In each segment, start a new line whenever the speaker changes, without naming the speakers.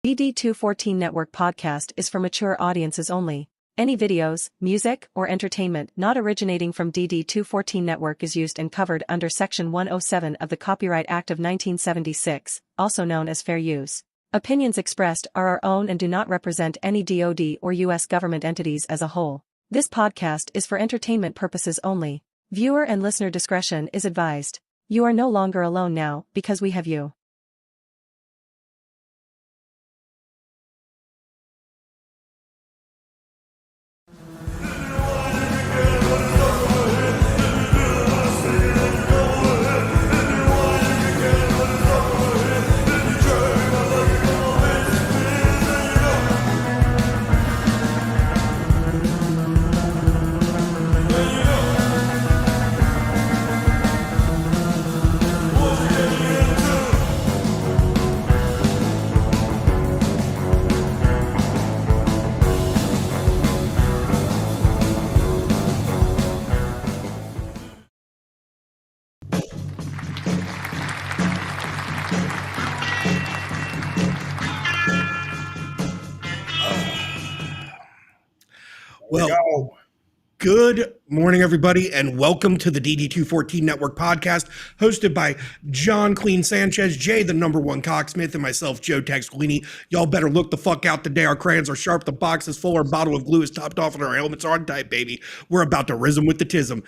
DD214 Network podcast is for mature audiences only. Any videos, music, or entertainment not originating from DD214 Network is used and covered under Section 107 of the Copyright Act of 1976, also known as fair use. Opinions expressed are our own and do not represent any DoD or U.S. government entities as a whole. This podcast is for entertainment purposes only. Viewer and listener discretion is advised. You are no longer alone now because we have you.
Well, good morning, everybody, and welcome to the DD214 Network podcast, hosted by John Queen Sanchez, Jay, the #1 cocksmith, and myself, Joe Squillini. Y'all better look the fuck out today. Our crayons are sharp, the box is full, our bottle of glue is topped off, and our helmets are on tight, baby. We're about to rhythm with the tism.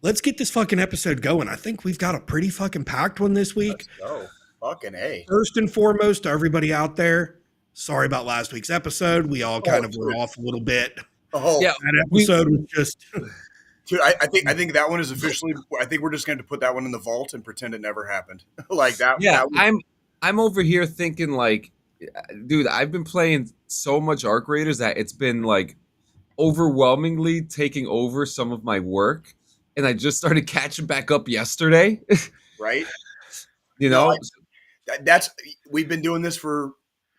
Let's get this fucking episode going. I think we've got a pretty fucking packed one this week.
Let's go. Fucking A.
First and foremost, to everybody out there, sorry about last week's episode. We all kind of went off a little bit.
Oh,
yeah, that episode was just.
Dude, I think that one is officially. I think we're just going to put that one in the vault and pretend it never happened. Like that.
Yeah,
that was,
I'm over here thinking like, dude, I've been playing so much Arc Raiders that it's been like overwhelmingly taking over some of my work, and I just started catching back up yesterday.
right.
You know,
that's we've been doing this for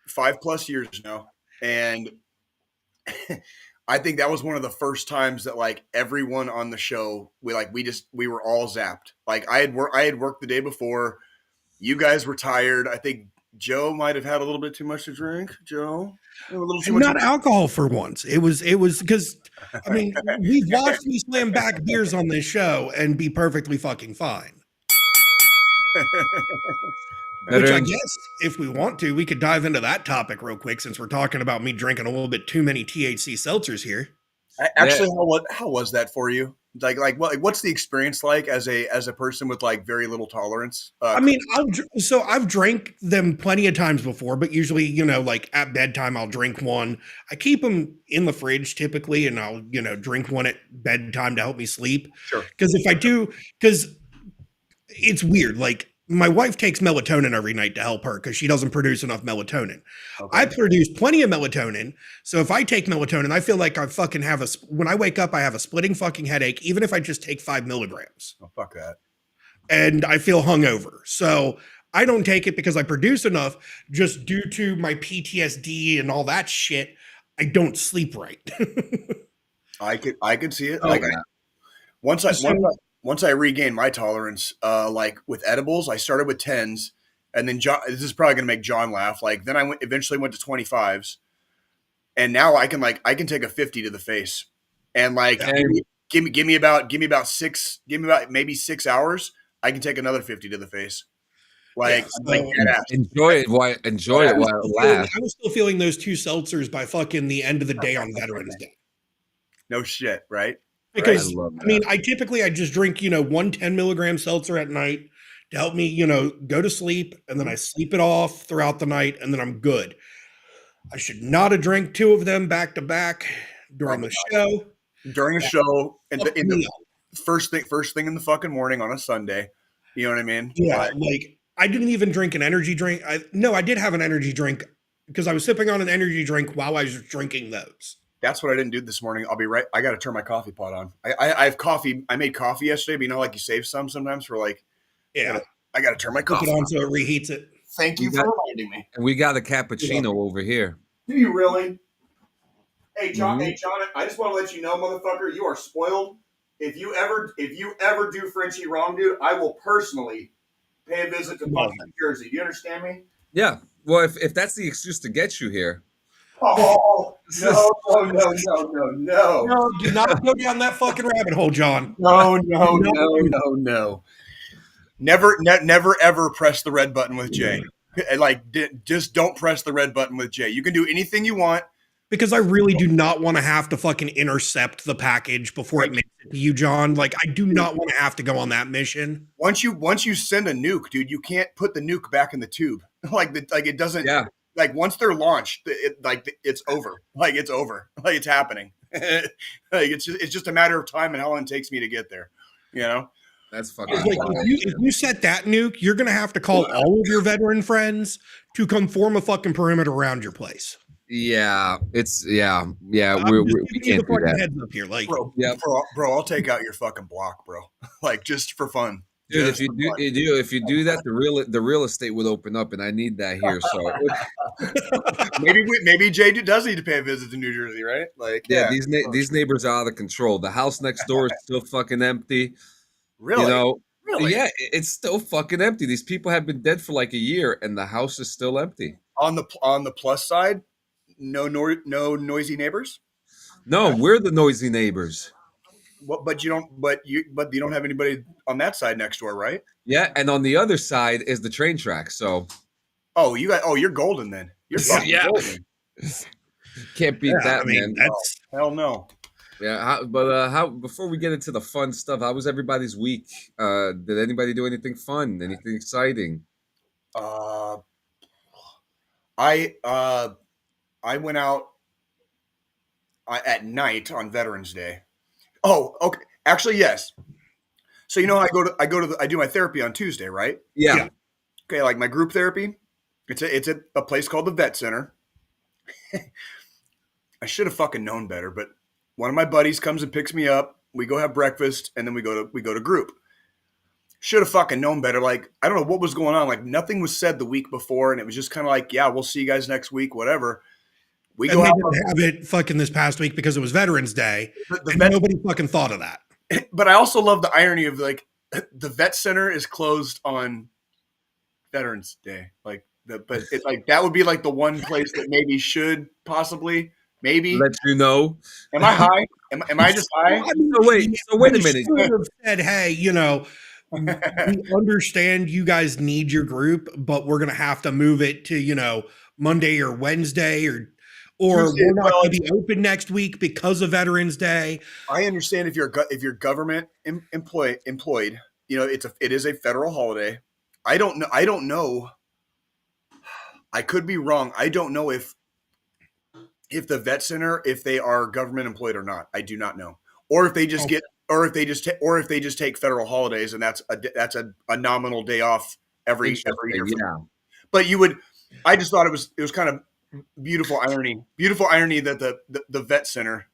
5+ years now, and. I think that was one of the first times that like everyone on the show, we were all zapped. Like I had worked the day before. You guys were tired. I think Joe might have had a little bit too much to drink. Joe, a little too much.
Not alcohol for once. It was because I mean we've watched me slam back beers on this show and be perfectly fucking fine. Which I guess if we want to, we could dive into that topic real quick since we're talking about me drinking a little bit too many THC seltzers here.
Actually, how was that for you? What's the experience like as a person with like very little tolerance?
I mean, I've drank them plenty of times before, but usually, like at bedtime, I'll drink one. I keep them in the fridge typically, and I'll, drink one at bedtime to help me sleep.
Sure.
Because it's weird. Like, my wife takes melatonin every night to help her because she doesn't produce enough melatonin. Okay. I produce plenty of melatonin. So if I take melatonin, I feel like I fucking when I wake up, I have a splitting fucking headache, even if I just take 5 milligrams.
Oh, fuck that.
And I feel hungover. So I don't take it because I produce enough. Just due to my PTSD and all that shit, I don't sleep right.
I could see it. Okay. Once I regained my tolerance, like with edibles, I started with 10s, and then this is probably going to make John laugh. Like then I eventually went to 25s, and now I can take a 50 to the face, and like give me about maybe 6 hours, I can take another 50 to the face. Like,
enjoy it while it lasts.
I was still feeling those 2 seltzers by fucking the end of the day on Veterans Day.
No shit, right?
Because I typically just drink, 1 10 milligram seltzer at night to help me, go to sleep, and then I sleep it off throughout the night, and then I'm good. I should not have drank 2 of them back to back during the show.
During the show, and the first thing in the fucking morning on a Sunday. You know what I mean?
Yeah, like I didn't even drink an energy drink. I did have an energy drink because I was sipping on an energy drink while I was drinking those.
That's what I didn't do this morning. I'll be right. I got to turn my coffee pot on. I have coffee. I made coffee yesterday, but like you save some sometimes for like. Yeah. I got to turn my coffee
on so it reheats it.
Thank you for reminding me.
And we got a cappuccino over here.
Do you really? Hey, John. Mm-hmm. Hey, John. I just want to let you know, motherfucker, you are spoiled. If you ever do Frenchie wrong, dude, I will personally pay a visit to New Jersey. Do you understand me?
Yeah. Well, if that's the excuse to get you here.
Oh, no.
No, do not go down that fucking rabbit hole, John.
No. Never ever press the red button with Jay. Just don't press the red button with Jay. You can do anything you want.
Because I really do not want to have to fucking intercept the package before it makes it to you, John. Like, I do not want to have to go on that mission.
Once you send a nuke, dude, you can't put the nuke back in the tube. It doesn't.
Yeah.
Like once they're launched, it's over. Like it's over. Like it's happening. It's just a matter of time and how long it takes me to get there. You know.
That's fucking.
Like, if you set that nuke, you're gonna have to call all of your veteran friends to come form a fucking perimeter around your place.
Yeah, it's we can't do that.
Heads up here, like,
bro, I'll take out your fucking block, bro. Like just for fun.
Dude, if you do that, the real estate would open up, and I need that here. So
maybe Jay does need to pay a visit to New Jersey, right? Like,
yeah, these neighbors are out of control. The house next door is still fucking empty.
Really?
You know,
really?
Yeah, it's still fucking empty. These people have been dead for like a year, and the house is still empty.
On the plus side, no noisy neighbors.
No, we're the noisy neighbors.
But you don't have anybody on that side next door, right?
Yeah, and on the other side is the train track. So,
you're golden then. You're golden.
Can't beat that, man.
That's
hell no.
Yeah, how before we get into the fun stuff, how was everybody's week? Did anybody do anything fun? Anything exciting?
I went out at night on Veterans Day. Oh, okay. Actually, yes. So I do my therapy on Tuesday, right?
Yeah.
Okay, like my group therapy. It's a place called the Vet Center. I should have fucking known better, but one of my buddies comes and picks me up. We go have breakfast, and then we go to group. Should have fucking known better. Like, I don't know what was going on. Like, nothing was said the week before, and it was just kind of like, yeah, we'll see you guys next week, whatever.
They didn't have it fucking this past week because it was Veterans Day. Nobody fucking thought of that.
But I also love the irony of like the Vet Center is closed on Veterans Day. But it's like that would be like the one place that maybe should possibly
let you know.
Am I high? Am I just high?
So wait a minute.
You have said, hey, we understand you guys need your group, but we're gonna have to move it to Monday or Wednesday or we're not going to be open next week because of Veterans Day.
I understand if you're government employed, it is a federal holiday. I don't know. I could be wrong. I don't know if the Vet Center, if they are government employed or not. I do not know. Or if they just take federal holidays and that's a nominal day off every year.
Yeah.
But I just thought it was kind of beautiful irony that the Vet Center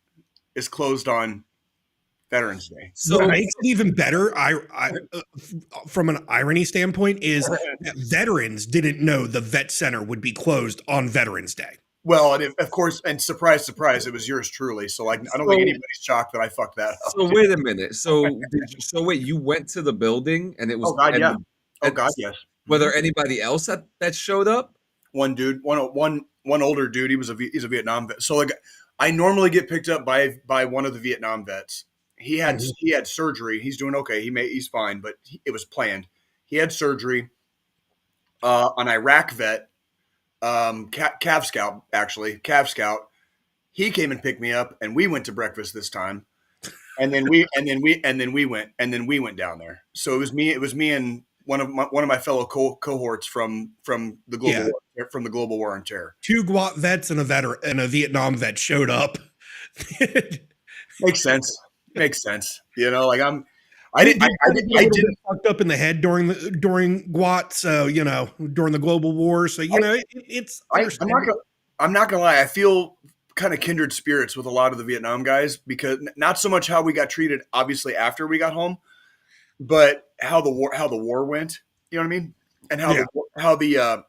is closed on Veterans Day.
So what makes it even better, I from an irony standpoint, is that veterans didn't know the Vet Center would be closed on Veterans Day.
Well, and of course, and surprise, it was yours truly. So, like, I don't think anybody's shocked that I fucked that up.
So wait a minute. So wait, you went to the building and it was.
Oh God, yeah. Oh God, yes.
Were there anybody else that showed up?
One dude, one older dude. He's a Vietnam vet. So like, I normally get picked up by one of the Vietnam vets. He had surgery. He's doing okay. He's fine, but it was planned. He had surgery. An Iraq vet, Cav Scout. He came and picked me up, and we went to breakfast this time. And then we went down there. So it was me and one of my fellow cohorts from the global war on terror.
2 GWAT vets and a Vietnam vet showed up.
Makes sense. Like I didn't
fucked up in the head during GWAT. So during the global war. So it's.
I'm not gonna lie. I feel kind of kindred spirits with a lot of the Vietnam guys because not so much how we got treated, obviously after we got home, but how the war went. You know what I mean? And how the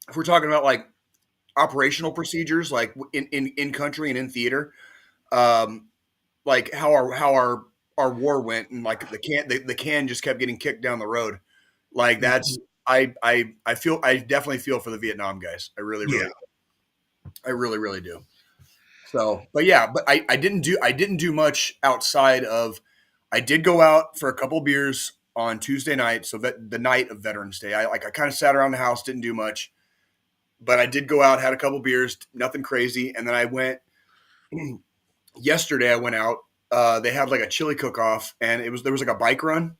if we're talking about like operational procedures, like in country and in theater, like how our war went, and like the can just kept getting kicked down the road. Like I definitely feel for the Vietnam guys. I really really do. So, but I didn't do much outside of, I did go out for a couple beers on Tuesday night. So that the night of Veterans Day, I kind of sat around the house, didn't do much, but I did go out, had a couple beers, nothing crazy. And then I went yesterday, I went out, they had like a chili cook-off, and there was like a bike run.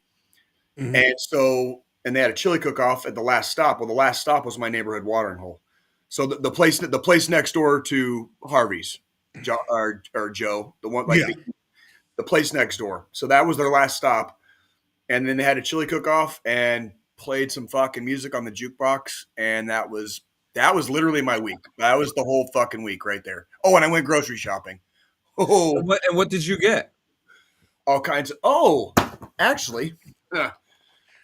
Mhm.
And they had a chili cook-off at the last stop. Well, the last stop was my neighborhood watering hole. So the place next door to Harvey's, or Joe, the one like the place next door. So that was their last stop, and then they had a chili cook-off and played some fucking music on the jukebox, and that was literally my week. That was the whole fucking week right there. Oh, and I went grocery shopping. Oh,
And what did you get?
all kinds of. Oh, actually,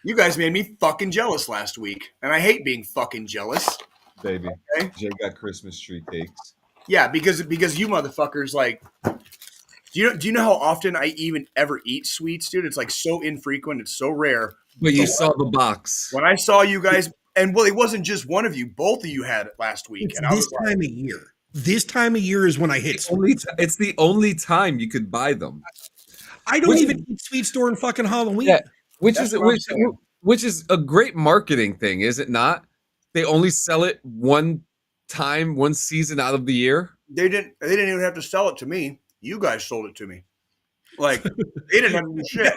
you guys made me fucking jealous last week, and I hate being fucking jealous.
Baby,
Okay.
Jay got Christmas tree cakes.
Yeah, because you motherfuckers, like, do you know how often I even ever eat sweets, dude? It's like so infrequent, it's so rare.
But you saw the box.
When I saw you guys, and well, it wasn't just one of you; both of you had it last week.
It's
And I
this
was
time of year. This time of year is when I hit sweets.
It's the only time you could buy them.
I don't even eat sweets during fucking Halloween.
Yeah, which
That's
is
what I'm saying.
which is a great marketing thing, is it not? They only sell it one time, one season out of the year.
They didn't even have to sell it to me. You guys sold it to me. Like, they didn't have to do shit.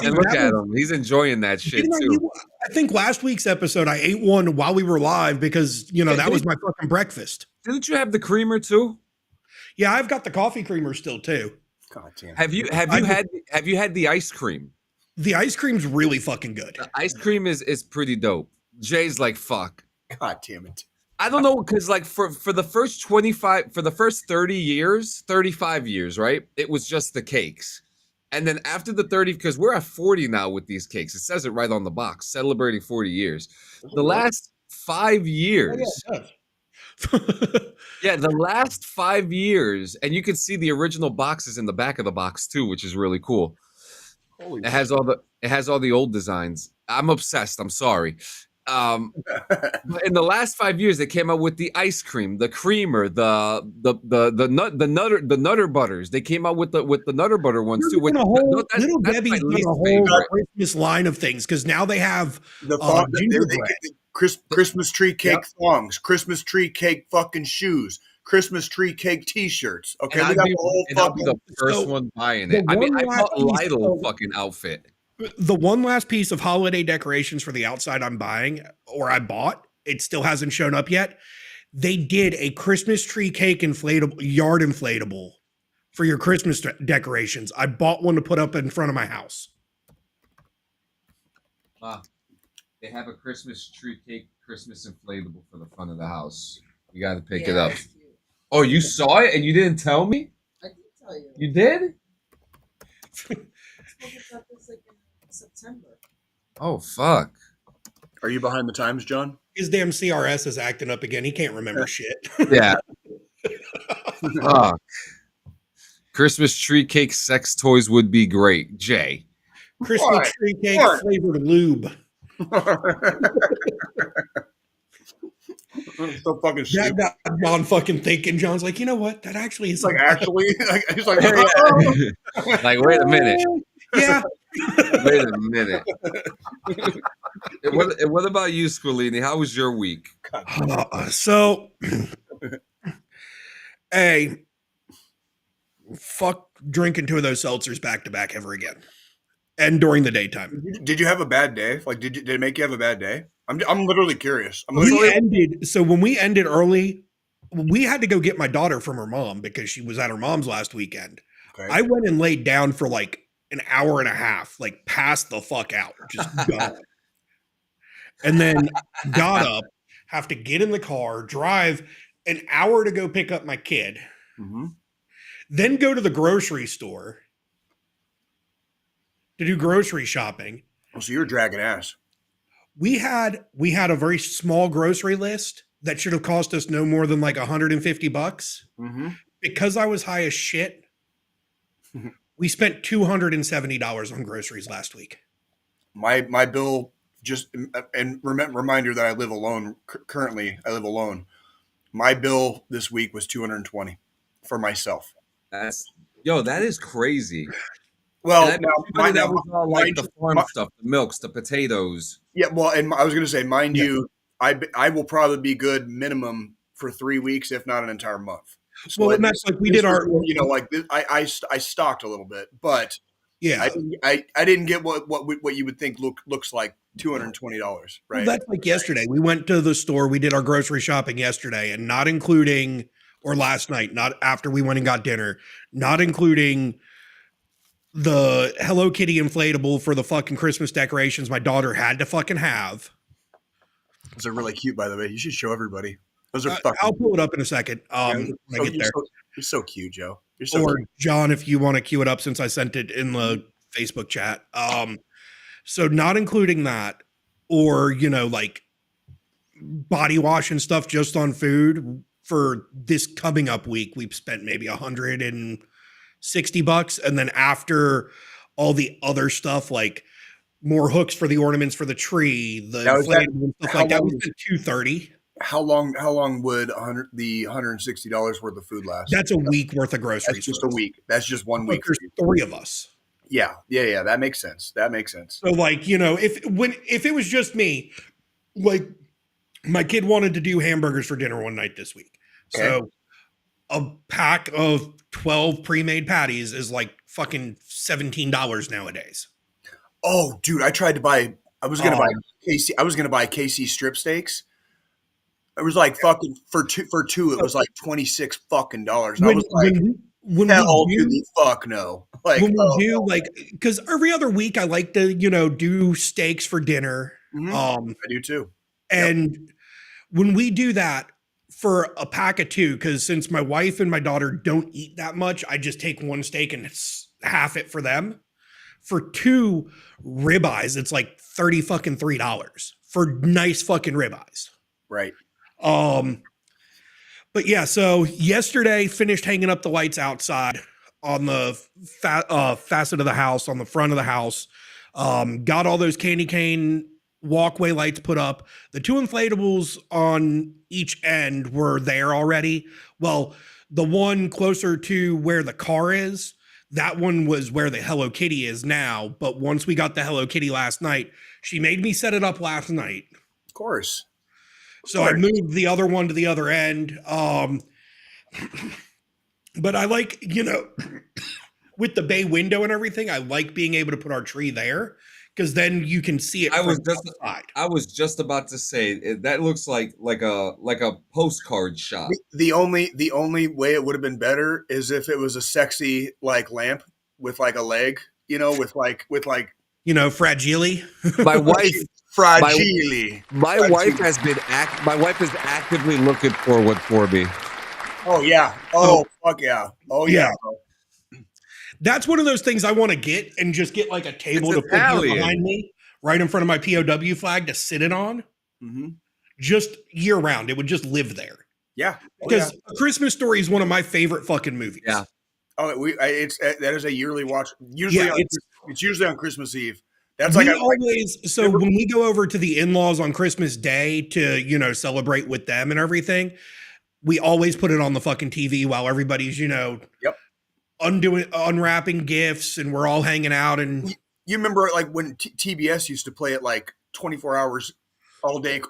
And look at him; he's enjoying that shit too.
I think last week's episode, I ate one while we were live because that was my fucking breakfast.
Didn't you have the creamer too?
Yeah, I've got the coffee creamer still too.
God damn.
Have you had the ice cream?
The ice cream's really fucking good.
The ice cream is pretty dope. Jay's like, fuck.
God damn it.
I don't know, because like for the first 30 years, 35 years, right? It was just the cakes. And then after the 30, because we're at 40 now with these cakes. It says it right on the box, celebrating 40 years. The last 5 years. Yeah, the last 5 years, and you can see the original boxes in the back of the box too, which is really cool.
Holy
It has all the old designs. I'm obsessed. I'm sorry. But in the last 5 years, they came out with the ice cream, the creamer, the nutter butters. They came out with the nutter butter ones too.
Little
That's
Debbie's
my
done
least
a whole
favorite.
Christmas line of things because now they have
the
gingerbread.
Christmas tree cake thongs, Christmas tree cake fucking shoes, Christmas tree cake T-shirts. Okay, we got the whole
I'll be
fucking.
the first one buying it. I mean, I bought Lidl fucking outfit.
The one last piece of holiday decorations for the outside I'm buying, or I bought, it still hasn't shown up yet. They did a Christmas tree cake yard inflatable for your Christmas decorations. I bought one to put up in front of my house.
They have a Christmas tree cake, Christmas inflatable for the front of the house. You got to pick it up. Oh, you saw it and you didn't tell me?
I did tell you.
You did?
September.
Oh, fuck.
Are you behind the times, John?
His damn CRS is acting up again. He can't remember shit.
Yeah. Fuck. Christmas tree cake sex toys would be great. Jay.
Christmas tree cake flavored lube.
So fucking
That
stupid.
got John fucking thinking. John's like, you know what? That actually is
It's like actually, he's like,
Like, wait a minute.
Yeah.
Wait a minute. What about you, Squillini? How was your week?
So, hey, fuck drinking two of those seltzers back to back ever again, and during the daytime.
Did you have a bad day? Like, did it make you have a bad day? I'm literally curious.
When we ended early, we had to go get my daughter from her mom because she was at her mom's last weekend.
Okay.
I went and laid down for like an hour and a half, like passed the fuck out, just gone. And then got up, have to get in the car, drive an hour to go pick up my kid, then go to the grocery store to do grocery shopping.
Oh, so you're dragging ass.
We had a very small grocery list that should have cost us no more than like $150. Because I was high as shit, we spent $270 on groceries last week.
My bill just and reminder that I live alone. Currently, I live alone. My bill this week was $220 for myself.
That is crazy.
Well,
And
now,
that was all like the farm
my,
stuff, the milks, the potatoes.
yeah. Well, and I was going to say, mind you, I will probably be good minimum for 3 weeks, if not an entire month. So
Well, and that's like we did our,
like this, I stocked a little bit, but
yeah.
I didn't get what you would think looks like $220, right?
Well, that's like yesterday. We went to the store. We did our grocery shopping yesterday, and not including, or last night, not after we went and got dinner, not including the Hello Kitty inflatable for the fucking Christmas decorations my daughter had to fucking have.
Those are really cute, by the way. You should show everybody. Those are fucking.
I'll pull it up in a second. When I get there.
You're so cute, Joe. You're so
or
cute.
John, if you want to cue it up, since I sent it in the Facebook chat. So not including that, or like body wash and stuff just on food for this coming up week, we've spent maybe $160, and then after all the other stuff like more hooks for the ornaments for the tree, the inflatable and stuff like that, we spent $230.
How long would the $160 worth of food last?
That's a week worth of groceries.
That's just a week. That's just 1 week.
There's 3 of us.
Yeah. That makes sense. So
if it was just me, like my kid wanted to do hamburgers for dinner one night this week. Okay. So a pack of 12 pre-made patties is like fucking $17 nowadays.
Oh, dude, I was going to buy KC strip steaks. It was like fucking for two. It was like $26 fucking dollars. I was like, hell to the fuck no. Like
when we do because every other week I like to do steaks for dinner.
Mm-hmm. I do too.
And when we do that for a pack of 2, because since my wife and my daughter don't eat that much, I just take 1 steak and it's half it for them. For 2 ribeyes, it's like $33 for nice fucking ribeyes.
Right.
But yeah, so yesterday finished hanging up the lights outside on the facet of the house, on the front of the house. Got all those candy cane walkway lights put up. The 2 inflatables on each end were there already. Well, the one closer to where the car is, that one was where the Hello Kitty is now. But once we got the Hello Kitty last night, she made me set it up last night.
Of course.
So I moved the other one to the other end. But I like, with the bay window and everything, I like being able to put our tree there because then you can see it from the side.
I was just about to say that looks like a postcard shot.
The only way it would have been better is if it was a sexy lamp with a leg, with
fragile.
My wife.
Fragile.
My wife has actively looking forward for me.
Oh yeah. Oh fuck yeah. Oh yeah.
That's one of those things I want to get and just get like a table to put behind me, right in front of my POW flag to sit it on.
Mm-hmm.
Just year round, it would just live there.
Yeah,
because A Christmas Story is one of my favorite fucking movies.
Yeah. Oh, that is a yearly watch. Usually, it's usually on Christmas Eve. That's when
we go over to the in-laws on Christmas Day to, celebrate with them and everything, we always put it on the fucking TV while everybody's, unwrapping gifts and we're all hanging out. And
you remember when TBS used to play it 24 hours all day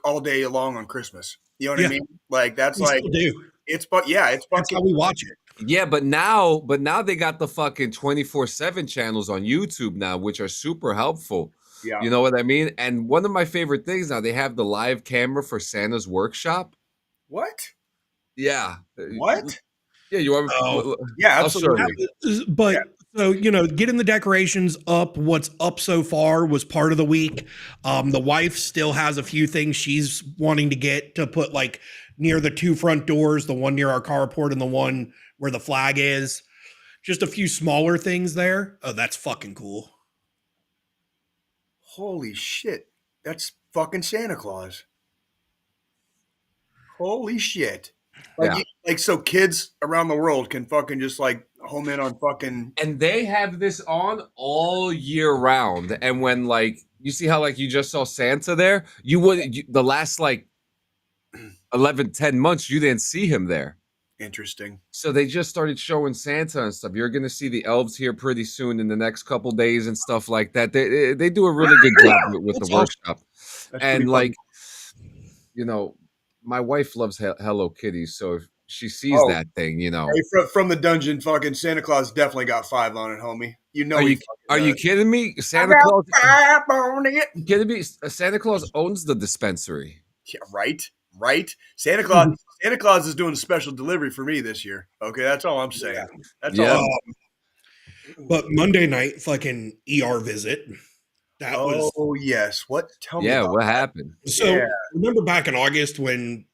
long on Christmas. You know what I mean? That's we still do. It's
that's how we watch it.
Yeah, but now they got the fucking 24/7 channels on YouTube now, which are super helpful.
Yeah.
You know what I mean? And one of my favorite things now, they have the live camera for Santa's workshop.
What?
Yeah.
What?
Yeah, you want
yeah, absolutely.
But so, getting the decorations up, what's up so far was part of the week. The wife still has a few things she's wanting to get to put near the 2 front doors, the one near our carport and the one where the flag is. Just a few smaller things there. Oh, that's fucking cool.
Holy shit. That's fucking Santa Claus. Holy shit. So kids around the world can fucking just home in on fucking.
And they have this on all year round. And when you see how like you just saw Santa there? The last like 11, 10 months, you didn't see him there.
Interesting.
So they just started showing Santa and stuff. You're going to see the elves here pretty soon in the next couple days and stuff like that. They do a really good job with the
That's awesome.
workshop.
That's
And
pretty
like,
fun.
my wife loves Hello Kitty, so if she sees that thing,
Hey, from the dungeon, fucking Santa Claus definitely got 5 on it, homie. You know
Are you kidding me? Santa Claus
on it.
You kidding me? Santa Claus owns the dispensary.
Yeah, right. Santa Claus is doing a special delivery for me this year. Okay, that's all I'm saying. That's all.
But Monday night, fucking ER visit. That was.
Oh yes. What? Tell me.
Yeah,
about
what
that.
happened?
So remember back in August when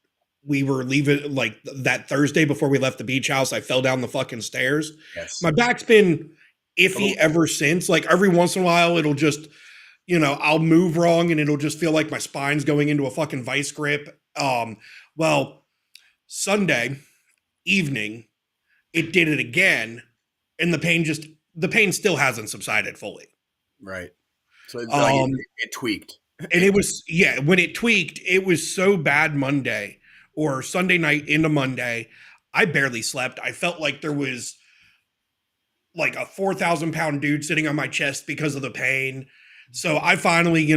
we were leaving, like that Thursday before we left the beach house, I fell down the fucking stairs.
Yes.
My back's been iffy ever since. Like every once in a while, it'll just, I'll move wrong and it'll just feel like my spine's going into a fucking vice grip. Well, Sunday evening, it did it again, and the pain still hasn't subsided fully.
Right. So it's like it tweaked.
And it was, when it tweaked, it was so bad Monday or Sunday night into Monday, I barely slept. I felt like there was like a 4,000-pound dude sitting on my chest because of the pain. So I finally,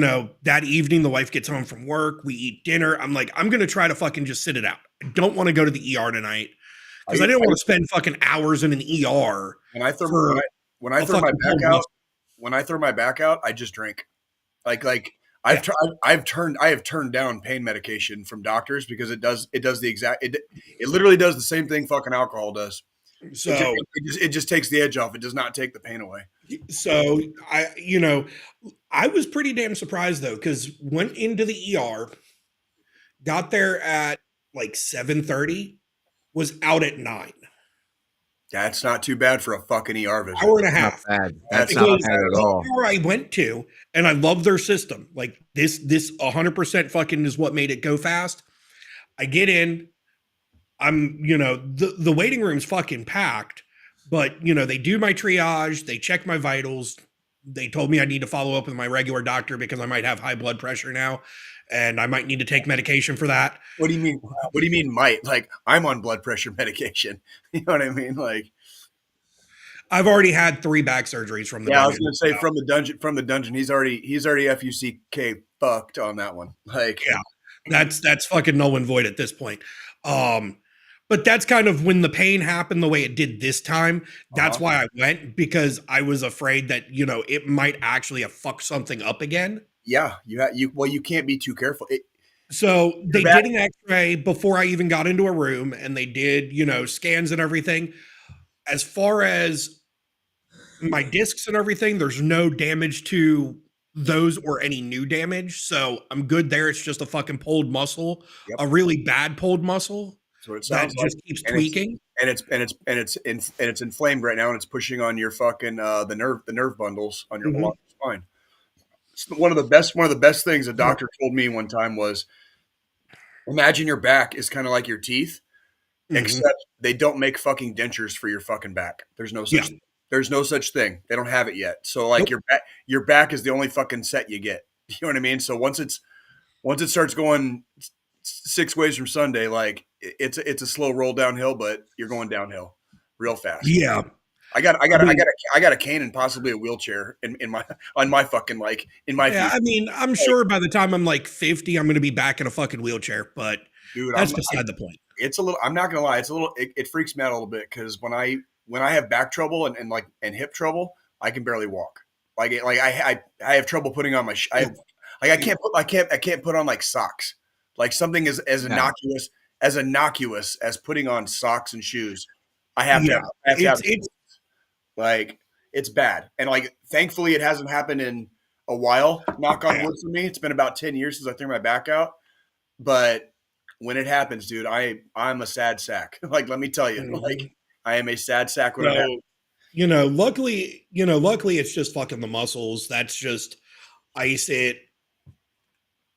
that evening, the wife gets home from work. We eat dinner. I'm like, I'm going to try to fucking just sit it out. I don't want to go to the ER tonight because I didn't want to spend fucking hours in an ER.
When I throw my back out, I just drink. Like I have turned down pain medication from doctors because it literally does the same thing fucking alcohol does.
So
it just takes the edge off. It does not take the pain away.
So I was pretty damn surprised though, because went into the ER, got there at like 7:30, was out at 9.
That's not too bad for a fucking ER visit.
Hour and a half.
Not bad. That's not bad at all.
Where I went to, and I love their system. Like this 100% fucking is what made it go fast. I get in, I'm, the waiting room's fucking packed, but they do my triage, they check my vitals. They told me I need to follow up with my regular doctor because I might have high blood pressure now, and I might need to take medication for that.
What do you mean? What do you mean might? Like I'm on blood pressure medication. You know what I mean? Like
I've already had 3 back surgeries from the
dungeon. I was going to say from the dungeon. He's already FUCK fucked on that one. Like
that's fucking null and void at this point. But that's kind of when the pain happened the way it did this time. That's why I went, because I was afraid that, it might actually have fucked something up again.
Yeah, you can't be too careful.
So they did an x-ray before I even got into a room, and they did, scans and everything. As far as my discs and everything, there's no damage to those or any new damage. So I'm good there. It's just a fucking pulled muscle, a really bad pulled muscle.
So it sounds
that just keeps tweaking,
and it's inflamed right now, and it's pushing on your fucking the nerve bundles on your spine. It's one of the best things a doctor told me one time was, imagine your back is kind of like your teeth, except they don't make fucking dentures for your fucking back. There's no such thing. They don't have it yet. So like your back is the only fucking set you get. You know what I mean? So once it starts going 6 ways from Sunday, like it's a slow roll downhill, but you're going downhill real fast.
Yeah.
I got a cane and possibly a wheelchair in my
Yeah, I mean, I'm sure by the time I'm like 50, I'm going to be back in a fucking wheelchair, but dude, that's beside the point.
It's a little, I'm not going to lie. It's a little, it freaks me out a little bit. Cause when I have back trouble and hip trouble, I can barely walk. I have trouble putting on my, I can't put on like socks, like something as innocuous as putting on socks and shoes. I have to have like, it's bad. And like, thankfully it hasn't happened in a while, knock on wood for me. It's been about 10 years since I threw my back out, but when it happens, dude, I'm a sad sack. Like, let me tell you, like I am a sad sack when it happens.
Luckily it's just fucking the muscles. That's just ice it,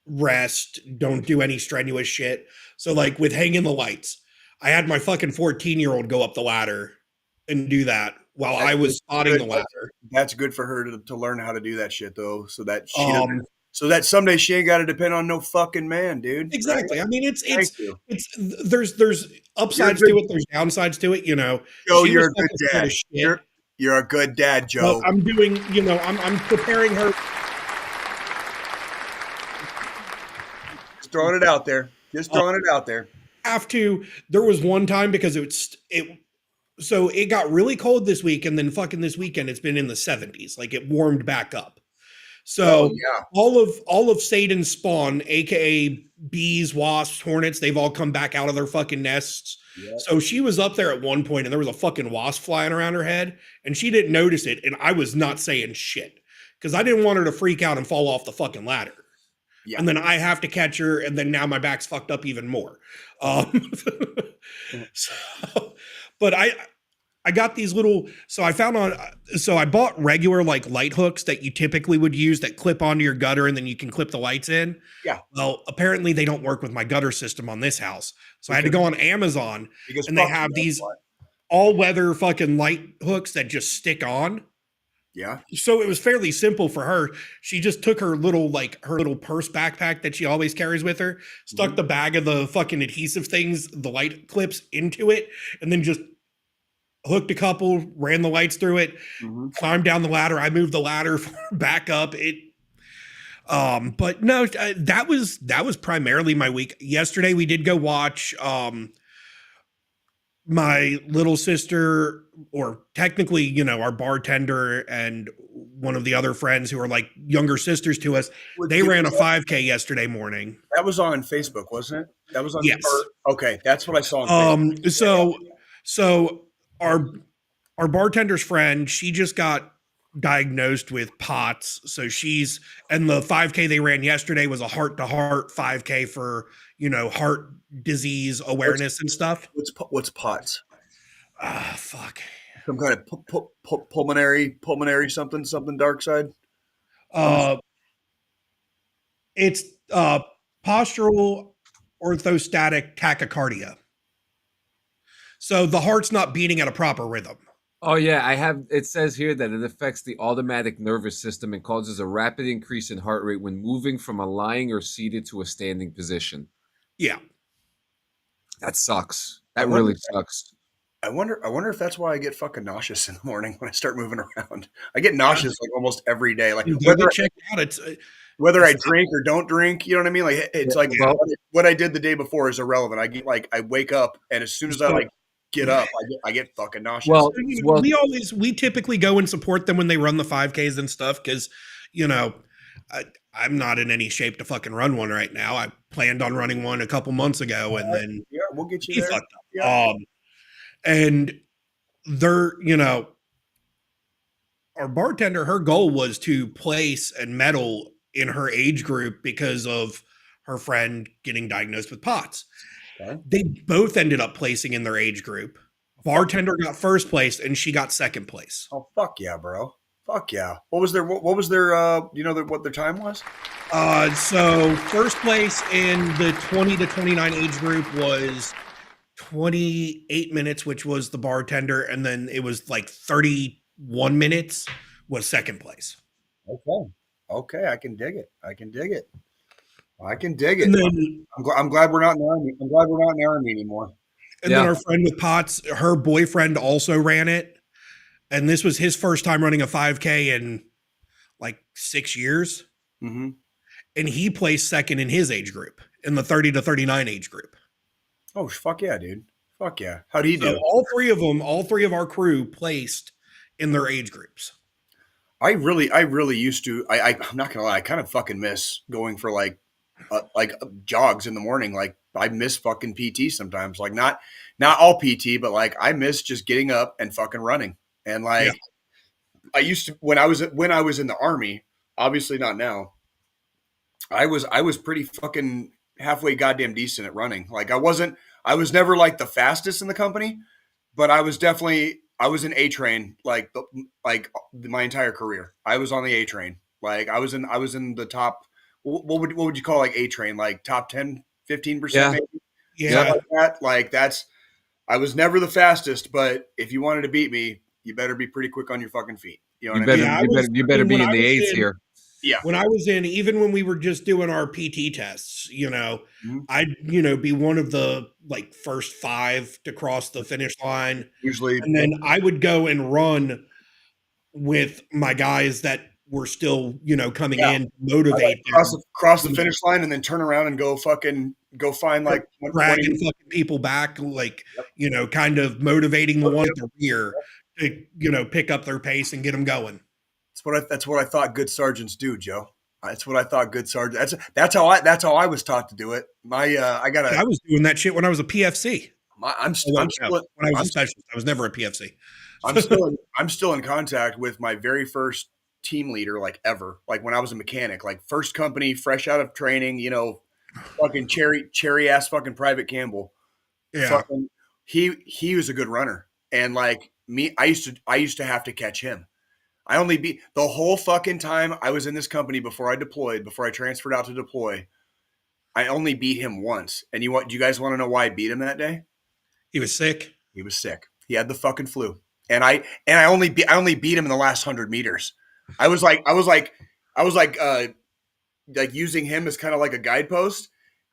rest, don't do any strenuous shit. So like with hanging the lights, I had my fucking 14-year-old go up the ladder and do that while I was spotting the ladder.
that's good for her to learn how to do that shit though, so that she doesn't. So that someday she ain't got to depend on no fucking man, dude.
Exactly.
Right?
I mean,
Thank you.
there's upsides to it. There's downsides to it. You know,
Joe,
she
you're
was
a good
fucking scared
dad.
of shit.
You're a good dad, Joe.
But I'm doing, you know, I'm preparing her.
Just throwing it out there. Just throwing it out there.
There was one time because so it got really cold this week, and then fucking this weekend it's been in the 70s. Like it warmed back up. So
yeah.
all of Satan's spawn, aka bees, wasps, hornets, they've all come back out of their fucking nests.
Yep.
So she was up there at one point and there was a fucking wasp flying around her head and she didn't notice it. And I was not saying shit because I didn't want her to freak out and fall off the fucking ladder.
Yeah.
And then I have to catch her. And then now my back's fucked up even more. But I got these little, so I bought regular like light hooks that you typically would use that clip onto your gutter and then you can clip the lights in.
Yeah.
Well, apparently they don't work with my gutter system on this house. So I had to go on Amazon and they have these all weather fucking light hooks that just stick on.
Yeah.
So it was fairly simple for her. She just took her little purse backpack that she always carries with her, stuck the bag of the fucking adhesive things, the light clips into it, and then just hooked a couple, ran the lights through it, climbed down the ladder. I moved the ladder back up. But no, that was primarily my week. Yesterday we did go watch my little sister, or technically, you know, our bartender and one of the other friends who are like younger sisters to us. They ran a 5K yesterday morning.
That was on Facebook, wasn't it? That was on.
Yes.
Okay, that's what I saw on Facebook.
So our bartender's friend, she just got diagnosed with POTS. So and the 5K they ran yesterday was a heart-to-heart 5K for, you know, heart disease awareness and stuff.
What's POTS?
Fuck.
Some kind of pulmonary something dark side?
It's postural orthostatic tachycardia. So the heart's not beating at a proper rhythm.
Oh yeah, it says here that it affects the automatic nervous system and causes a rapid increase in heart rate when moving from a lying or seated to a standing position.
Yeah.
That sucks. That really sucks.
I wonder if that's why I get fucking nauseous in the morning when I start moving around. I get nauseous like almost every day. Like whether I drink or don't drink, you know what I mean? Like it's like what I did the day before is irrelevant. I wake up and as soon as I get up, I get fucking nauseous.
Well, we typically go and support them when they run the 5Ks and stuff because, you know, I'm not in any shape to fucking run one right now. I planned on running one a couple months ago and then
we'll get you there.
Fucked up. Yeah. And they're, you know, our bartender, her goal was to place and medal in her age group because of her friend getting diagnosed with POTS. Okay. They both ended up placing in their age group. Bartender got first place and she got second place.
Oh, fuck yeah, bro. Fuck yeah. What was their you know what their time was?
So first place in the 20 to 29 age group was 28 minutes, which was the bartender, and then it was like 31 minutes was second place.
Okay, I can dig it. And
then,
I'm glad we're not in the army. I'm glad we're not in the army anymore.
And then our friend with POTS, her boyfriend also ran it, and this was his first time running a 5K in like 6 years.
Mm-hmm.
And he placed second in his age group, in the 30 to 39 age group. Oh,
fuck yeah, dude. Fuck yeah. How'd he do?
So all three of our crew placed in their age groups.
I really used to, I'm not going to lie, I kind of fucking miss going for like jogs in the morning. Like I miss fucking PT sometimes, like not all PT, but like I miss just getting up and fucking running. And like, I used to, when I was in the army, obviously not now, I was pretty fucking halfway goddamn decent at running. Like I was never like the fastest in the company, but I was in A train like my entire career. I was on the A train. Like I was in the top. What would you call like A train? Like top 10, 15%, maybe.
Yeah.
Like that. I was never the fastest, but if you wanted to beat me, you better be pretty quick on your fucking feet. You know what I
better,
mean?
Yeah,
you better be
when
in
I
the
was
A's
in,
here.
Yeah.
when I was in, even when we were just doing our PT tests,
Mhm.
I'd, be one of the like first 5 to cross the finish line.
Usually,
And then I would go and run with my guys that were still, coming
yeah,
in to
I like
motivate them,
cross the finish line and then turn around and go find like 120.
dragging fucking people back, like,
Yep.
kind of motivating the ones at the rear to, pick up their pace and get them going.
That's what I thought good sergeants do, Joe. That's what I thought good sergeants. That's how I was taught to do it.
I was doing that shit when I was a PFC.
I'm
When
still
I was a
I'm
specialist, I was never a PFC.
I'm still in contact with my very first team leader, like ever. Like when I was a mechanic, like first company, fresh out of training, fucking cherry ass fucking Private Campbell.
Yeah.
Fucking he was a good runner. And like me, I used to have to catch him. I only beat the whole fucking time I was in this company before I transferred out to deploy. I only beat him once. And do you guys want to know why I beat him that day?
He was sick.
He was sick. He had the fucking flu. And I only beat him in the last 100 meters. I was like using him as kind of like a guidepost.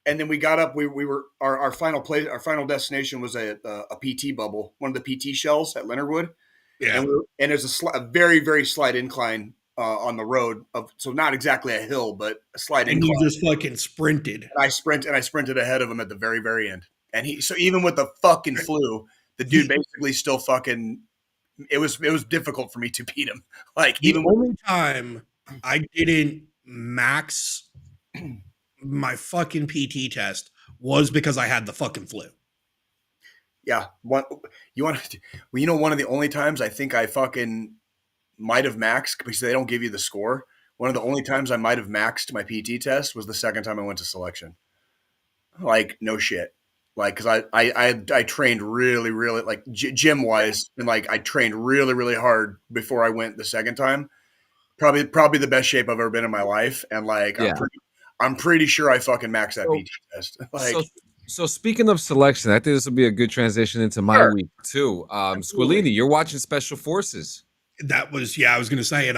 And then we got up. We were our final destination was a PT bubble, one of the PT shells at Leonard Wood.
Yeah.
And there's a very, very slight incline on the road, so not exactly a hill, but a slight
And
incline.
you just fucking sprinted.
And I sprinted ahead of him at the very, very end. And so even with the fucking flu, the dude basically still fucking. It was difficult for me to beat him. Like
The only time I didn't max my fucking PT test was because I had the fucking flu.
Yeah, one of the only times I think I fucking might have maxed because they don't give you the score. One of the only times I might have maxed my PT test was the second time I went to selection. Like no shit, like because I trained really really like gym wise and like I trained really really hard before I went the second time. Probably the best shape I've ever been in my life, and like
Yeah.
I'm pretty sure I fucking maxed that PT test. Like.
So speaking of selection, I think this will be a good transition into my week too. Squillini, you're watching Special Forces.
That was, I was going to say, and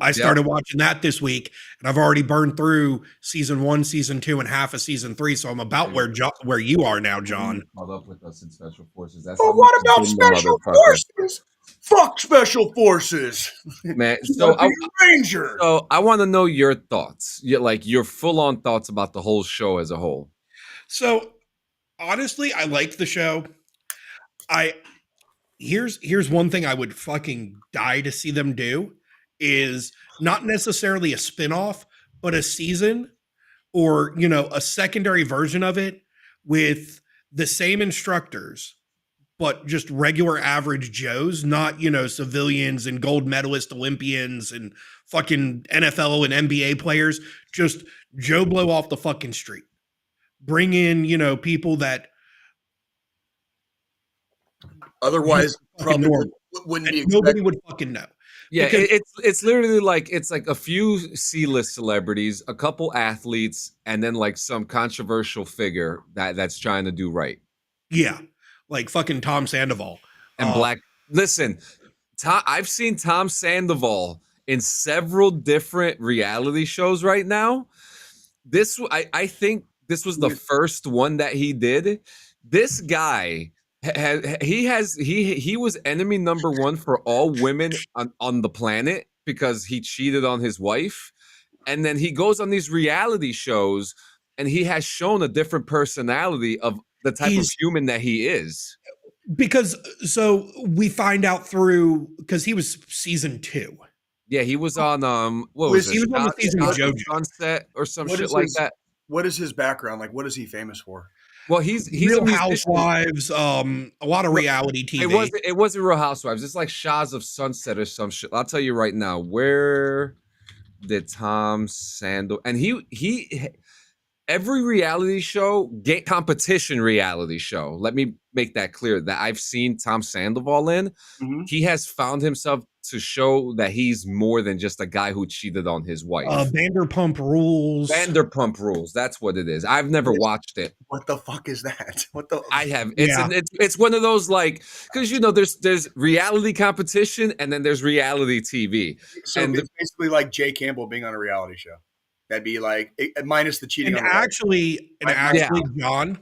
I started watching that this week, and I've already burned through season 1, season 2, and half of season 3. So I'm about where you are now, John.
Caught up with us in Special Forces.
But what about Special Forces? Fuck Special Forces,
man. So
Ranger.
So I want to know your thoughts, your full-on thoughts about the whole show as a whole.
So honestly, I like the show. Here's one thing I would fucking die to see them do is not necessarily a spinoff, but a season or, a secondary version of it with the same instructors, but just regular average Joes, not, civilians and gold medalist Olympians and fucking NFL and NBA players, just Joe Blow off the fucking street. Bring in, people that
otherwise probably wouldn't be expected.
Nobody would fucking know.
Yeah, it's literally like it's like a few C-list celebrities, a couple athletes, and then like some controversial figure that's trying to do right.
Yeah, like fucking Tom Sandoval
and Black. Listen, I've seen Tom Sandoval in several different reality shows right now. I think this was the first one that he did. This guy. He was enemy number 1 for all women on the planet because he cheated on his wife, and then he goes on these reality shows and he has shown a different personality of the type of human that he is.
Because so we find out because he was season 2.
Yeah, he was on what was it?
He was on the season of JoJo
Sunset or some shit like that.
What is his background? Like, what is he famous for?
Well, he's
Real
a
Housewives, a lot of reality TV.
It wasn't Real Housewives. It's like Shahs of Sunset or some shit. I'll tell you right now. Where did Tom Sandoval? And he every reality show, competition reality show. Let me make that clear that I've seen Tom Sandoval in. Mm-hmm. He has found himself to show that he's more than just a guy who cheated on his wife.
Vanderpump Rules.
Vanderpump Rules. That's what it is. I've never watched it.
What the fuck is that? What the?
I have. It's one of those, like, because there's reality competition and then there's reality TV.
So
and
it's basically like Jay Campbell being on a reality show. That'd be like minus the cheating.
And actually, John,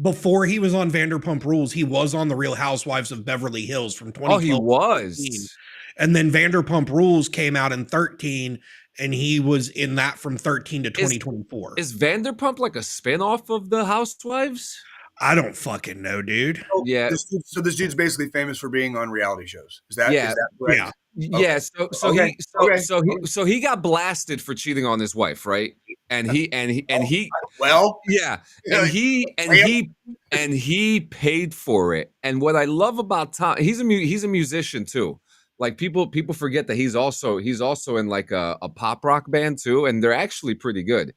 before he was on Vanderpump Rules, he was on The Real Housewives of Beverly Hills from 2012.
Oh, he was.
And then Vanderpump Rules came out in 2013, and he was in that from 2013 to 2024.
Is Vanderpump like a spinoff of The Housewives?
I don't fucking know, dude.
Yeah.
So this dude's basically famous for being on reality shows. Is that correct?
Yeah.
Yeah, so he got blasted for cheating on his wife, right? And he paid for it. And what I love about Tom, he's a musician too. Like people forget that he's also in like a pop rock band too, and they're actually pretty good.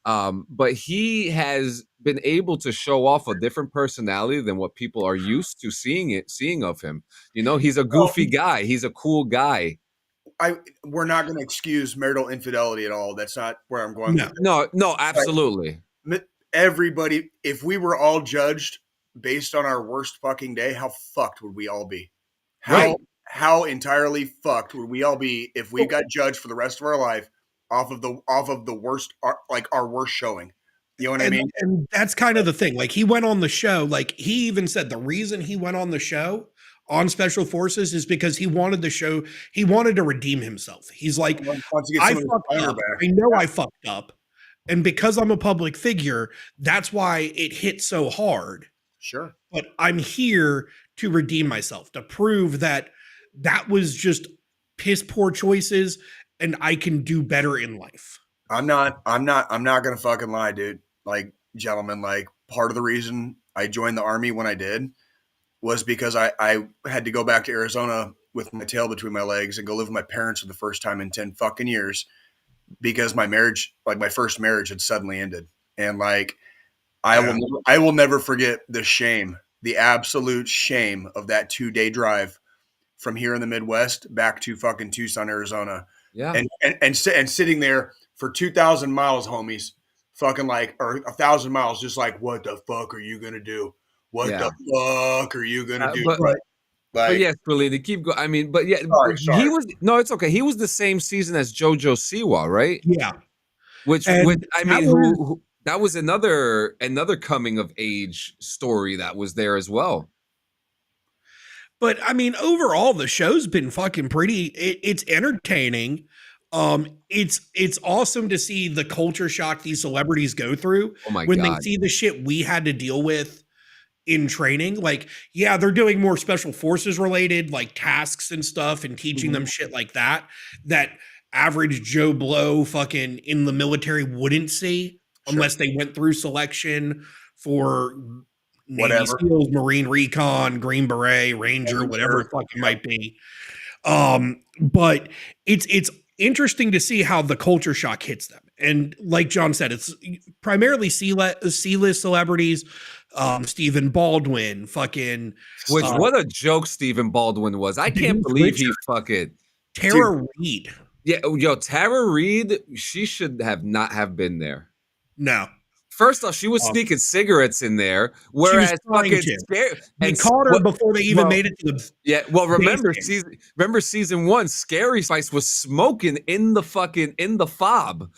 But he has been able to show off a different personality than what people are used to seeing of him. You know, he's a goofy guy. He's a cool guy.
We're not going to excuse marital infidelity at all. That's not where I'm going.
No, absolutely.
Everybody, if we were all judged based on our worst fucking day, how fucked would we all be? How entirely fucked would we all be if we got judged for the rest of our life off of the worst, like our worst showing? You know what I mean?
And that's kind of the thing. Like, he went on the show. Like, he even said the reason he went on the show on Special Forces is because he wanted to redeem himself. He's like, I fucked up. I know I fucked up. And because I'm a public figure, that's why it hit so hard.
Sure.
But I'm here to redeem myself, to prove that was just piss poor choices and I can do better in life.
I'm not going to fucking lie, dude. Like, gentlemen, like, part of the reason I joined the Army when I did was because I had to go back to Arizona with my tail between my legs and go live with my parents for the first time in 10 fucking years because my marriage, like my first marriage, had suddenly ended. And like, I will never forget the shame, the absolute shame of that 2-day drive from here in the Midwest back to fucking Tucson, Arizona.
Yeah.
And sitting there for 2,000 miles, homies, fucking like, or 1,000 miles, just like, what the fuck are you going to do? What the fuck are you going to do?
But yes, Squillini, keep going. I mean, but yeah,
sorry.
he was, no, it's okay. He was the same season as JoJo Siwa, right?
Yeah.
Which I mean, that was another coming of age story that was there as well.
But I mean, overall, the show's been fucking pretty. It's entertaining. It's awesome to see the culture shock these celebrities go through when they see the shit we had to deal with in training. Like, yeah, they're doing more special forces related, like tasks and stuff, and teaching them shit like that average Joe Blow fucking in the military wouldn't see unless they went through selection for Navy SEALs, Marine Recon, Green Beret, Ranger, whatever the fuck it might be. But it's interesting to see how the culture shock hits them. And like John said, it's primarily C-list celebrities. Stephen Baldwin, fucking.
What a joke Stephen Baldwin was. I can't believe he fucking.
Tara Reid.
Yeah, Tara Reid, she should not have been there.
No.
First off, she was sneaking cigarettes in there, whereas fucking
they caught her before they even made it to the.
Yeah, well, remember season 1, Scary Spice was smoking in the fob.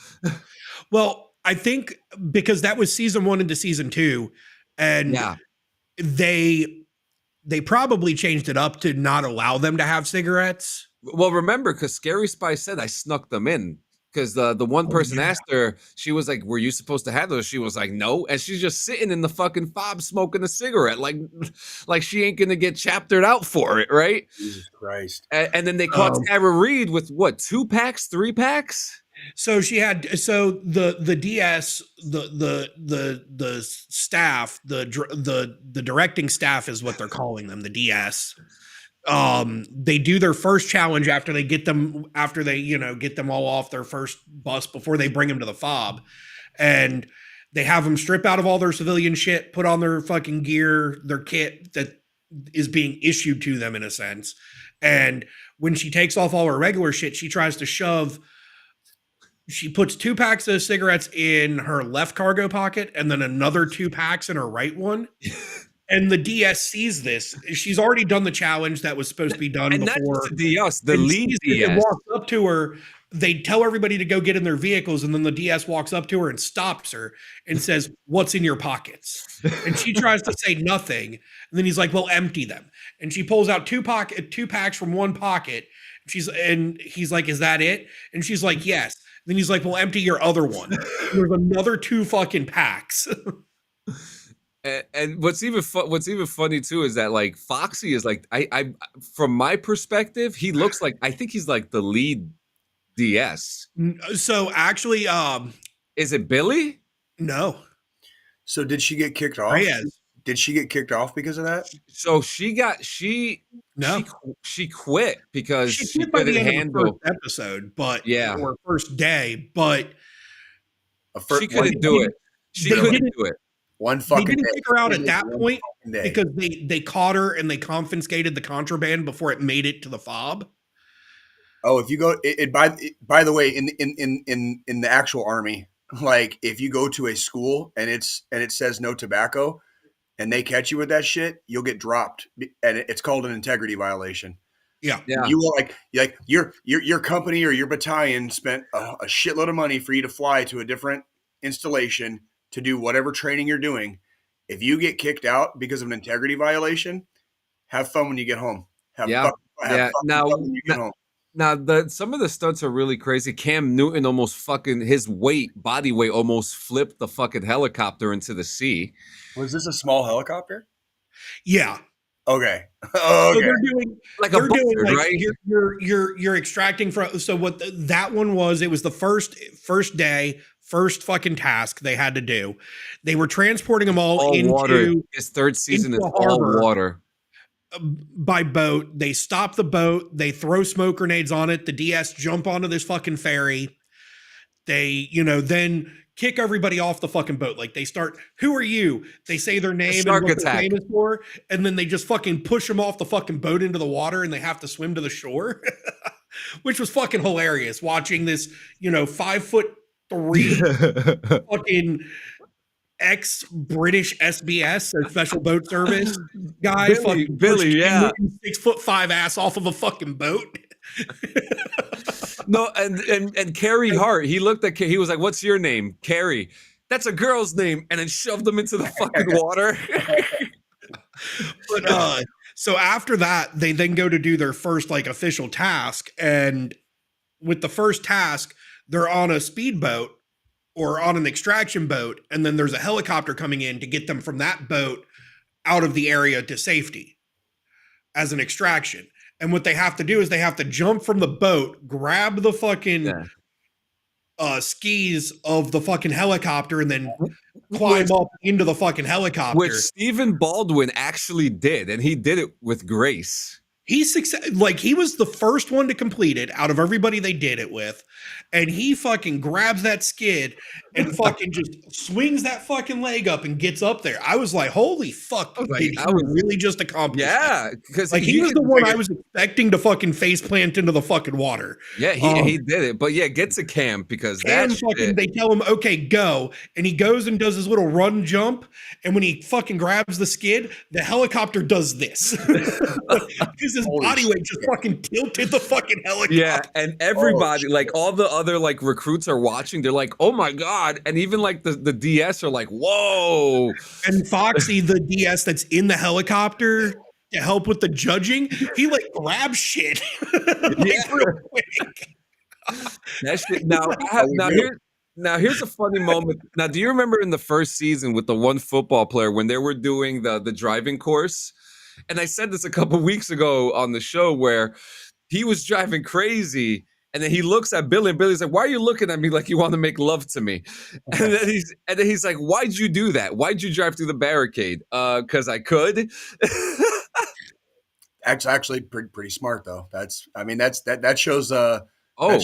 Well, I think because that was season 1 into season 2, and they probably changed it up to not allow them to have cigarettes.
Well, remember, because Scary Spice said I snuck them in. Because the one person asked her, she was like, were you supposed to have those? She was like, no. And she's just sitting in the fucking fob smoking a cigarette. Like she ain't going to get chaptered out for it, right?
Jesus Christ.
And then they caught Tara Reid with what, 2 packs, 3 packs?
So she had, the DS, the staff, the directing staff is what they're calling them, the DS. They do their first challenge after they get them all off their first bus before they bring them to the fob, and they have them strip out of all their civilian shit, put on their fucking gear, their kit that is being issued to them in a sense. And when she takes off all her regular shit, she tries to she puts 2 packs of cigarettes in her left cargo pocket and then another 2 packs in her right one. And the DS sees this. She's already done the challenge that was supposed to be done
and
before.
not just the DS, the lead DS.
Walks up to her. They tell everybody to go get in their vehicles, and then the DS walks up to her and stops her and says, "What's in your pockets?" And she tries to say nothing. And then he's like, "Well, empty them." And she pulls out 2 packs from one pocket. And he's like, "Is that it?" And she's like, "Yes." Then he's like, "Well, empty your other one." There's another 2 fucking packs.
And what's even funny too is that like Foxy is like I from my perspective, he looks like, I think he's like the lead DS.
So actually,
is it Billy?
No.
So did she get kicked off?
Reyes.
Did she get kicked off because of that?
So she quit because she
quit by the
couldn't
end of the
handle
first episode, but
Yeah.
or first day, but
she couldn't do it. She
They
couldn't
didn't-
do it.
One
they
fucking
didn't
day.
kick her out at that
One
point
fucking day.
because they caught her and they confiscated the contraband before it made it to the fob.
Oh, if you go, by the way, in the actual army, like if you go to a school and it says no tobacco, and they catch you with that shit, you'll get dropped, and it's called an integrity violation.
Yeah.
You will like your company or your battalion spent a shitload of money for you to fly to a different installation to do whatever training you're doing. If you get kicked out because of an integrity violation, have fun when you get home. Have fun when you get home.
Now, some of the stunts are really crazy. Cam Newton almost his body weight almost flipped the fucking helicopter into the sea.
Was this a small helicopter?
Yeah.
Okay.
So they're doing
like a buzzard, right?
You're extracting from. So what that one was? It was the first day, first fucking task they had to do. They were transporting them all into
water. His third season is all water.
By boat. They stop the boat. They throw smoke grenades on it. The DS jump onto this fucking ferry. They, then kick everybody off the fucking boat. Like they start, "Who are you?" They say their name and what their name is for, and then they just fucking push them off the fucking boat into the water, and they have to swim to the shore, which was fucking hilarious. Watching this, 5'3" fucking ex-British SBS, so Special Boat Service guy,
Billy, yeah,
6'5" ass off of a fucking boat.
No, and Carrie Hart, he looked at, he was like, "What's your name?" "Carrie." "That's a girl's name," and then shoved them into the fucking water.
But so after that, they then go to do their first like official task, and with the first task, they're on a speedboat or on an extraction boat, and then there's a helicopter coming in to get them from that boat out of the area to safety as an extraction. And what they have to do is they have to jump from the boat, grab the fucking skis of the fucking helicopter, and then climb up into the fucking helicopter.
Which Stephen Baldwin actually did, and he did it with grace.
He was the first one to complete it out of everybody they did it with, and he fucking grabs that skid and fucking just swings that fucking leg up and gets up there. I was like, "Holy fuck!" Did he really just accomplish?
Yeah, because
he was the one I was expecting to fucking face plant into the fucking water.
Yeah, he did it, but yeah, get to camp because
they tell him, "Okay, go," and he goes and does his little run jump, and when he fucking grabs the skid, the helicopter does this. His body weight just fucking tilted the fucking helicopter.
Yeah, and everybody, like all the other like recruits are watching. They're like, "Oh my god!" And even like the DS are like, "Whoa!"
And Foxy, the DS that's in the helicopter to help with the judging, he like grabs shit. Real quick.
That shit. Now here's a funny moment. Now, do you remember in the first season with the one football player when they were doing the driving course? And I said this a couple weeks ago on the show where he was driving crazy, and then he looks at Billy, and Billy's like, "Why are you looking at me like you want to make love to me?" And then he's like, "Why'd you do that? Why'd you drive through the barricade?" "'Cause I could."
That's actually pretty smart though. That shows
Oh,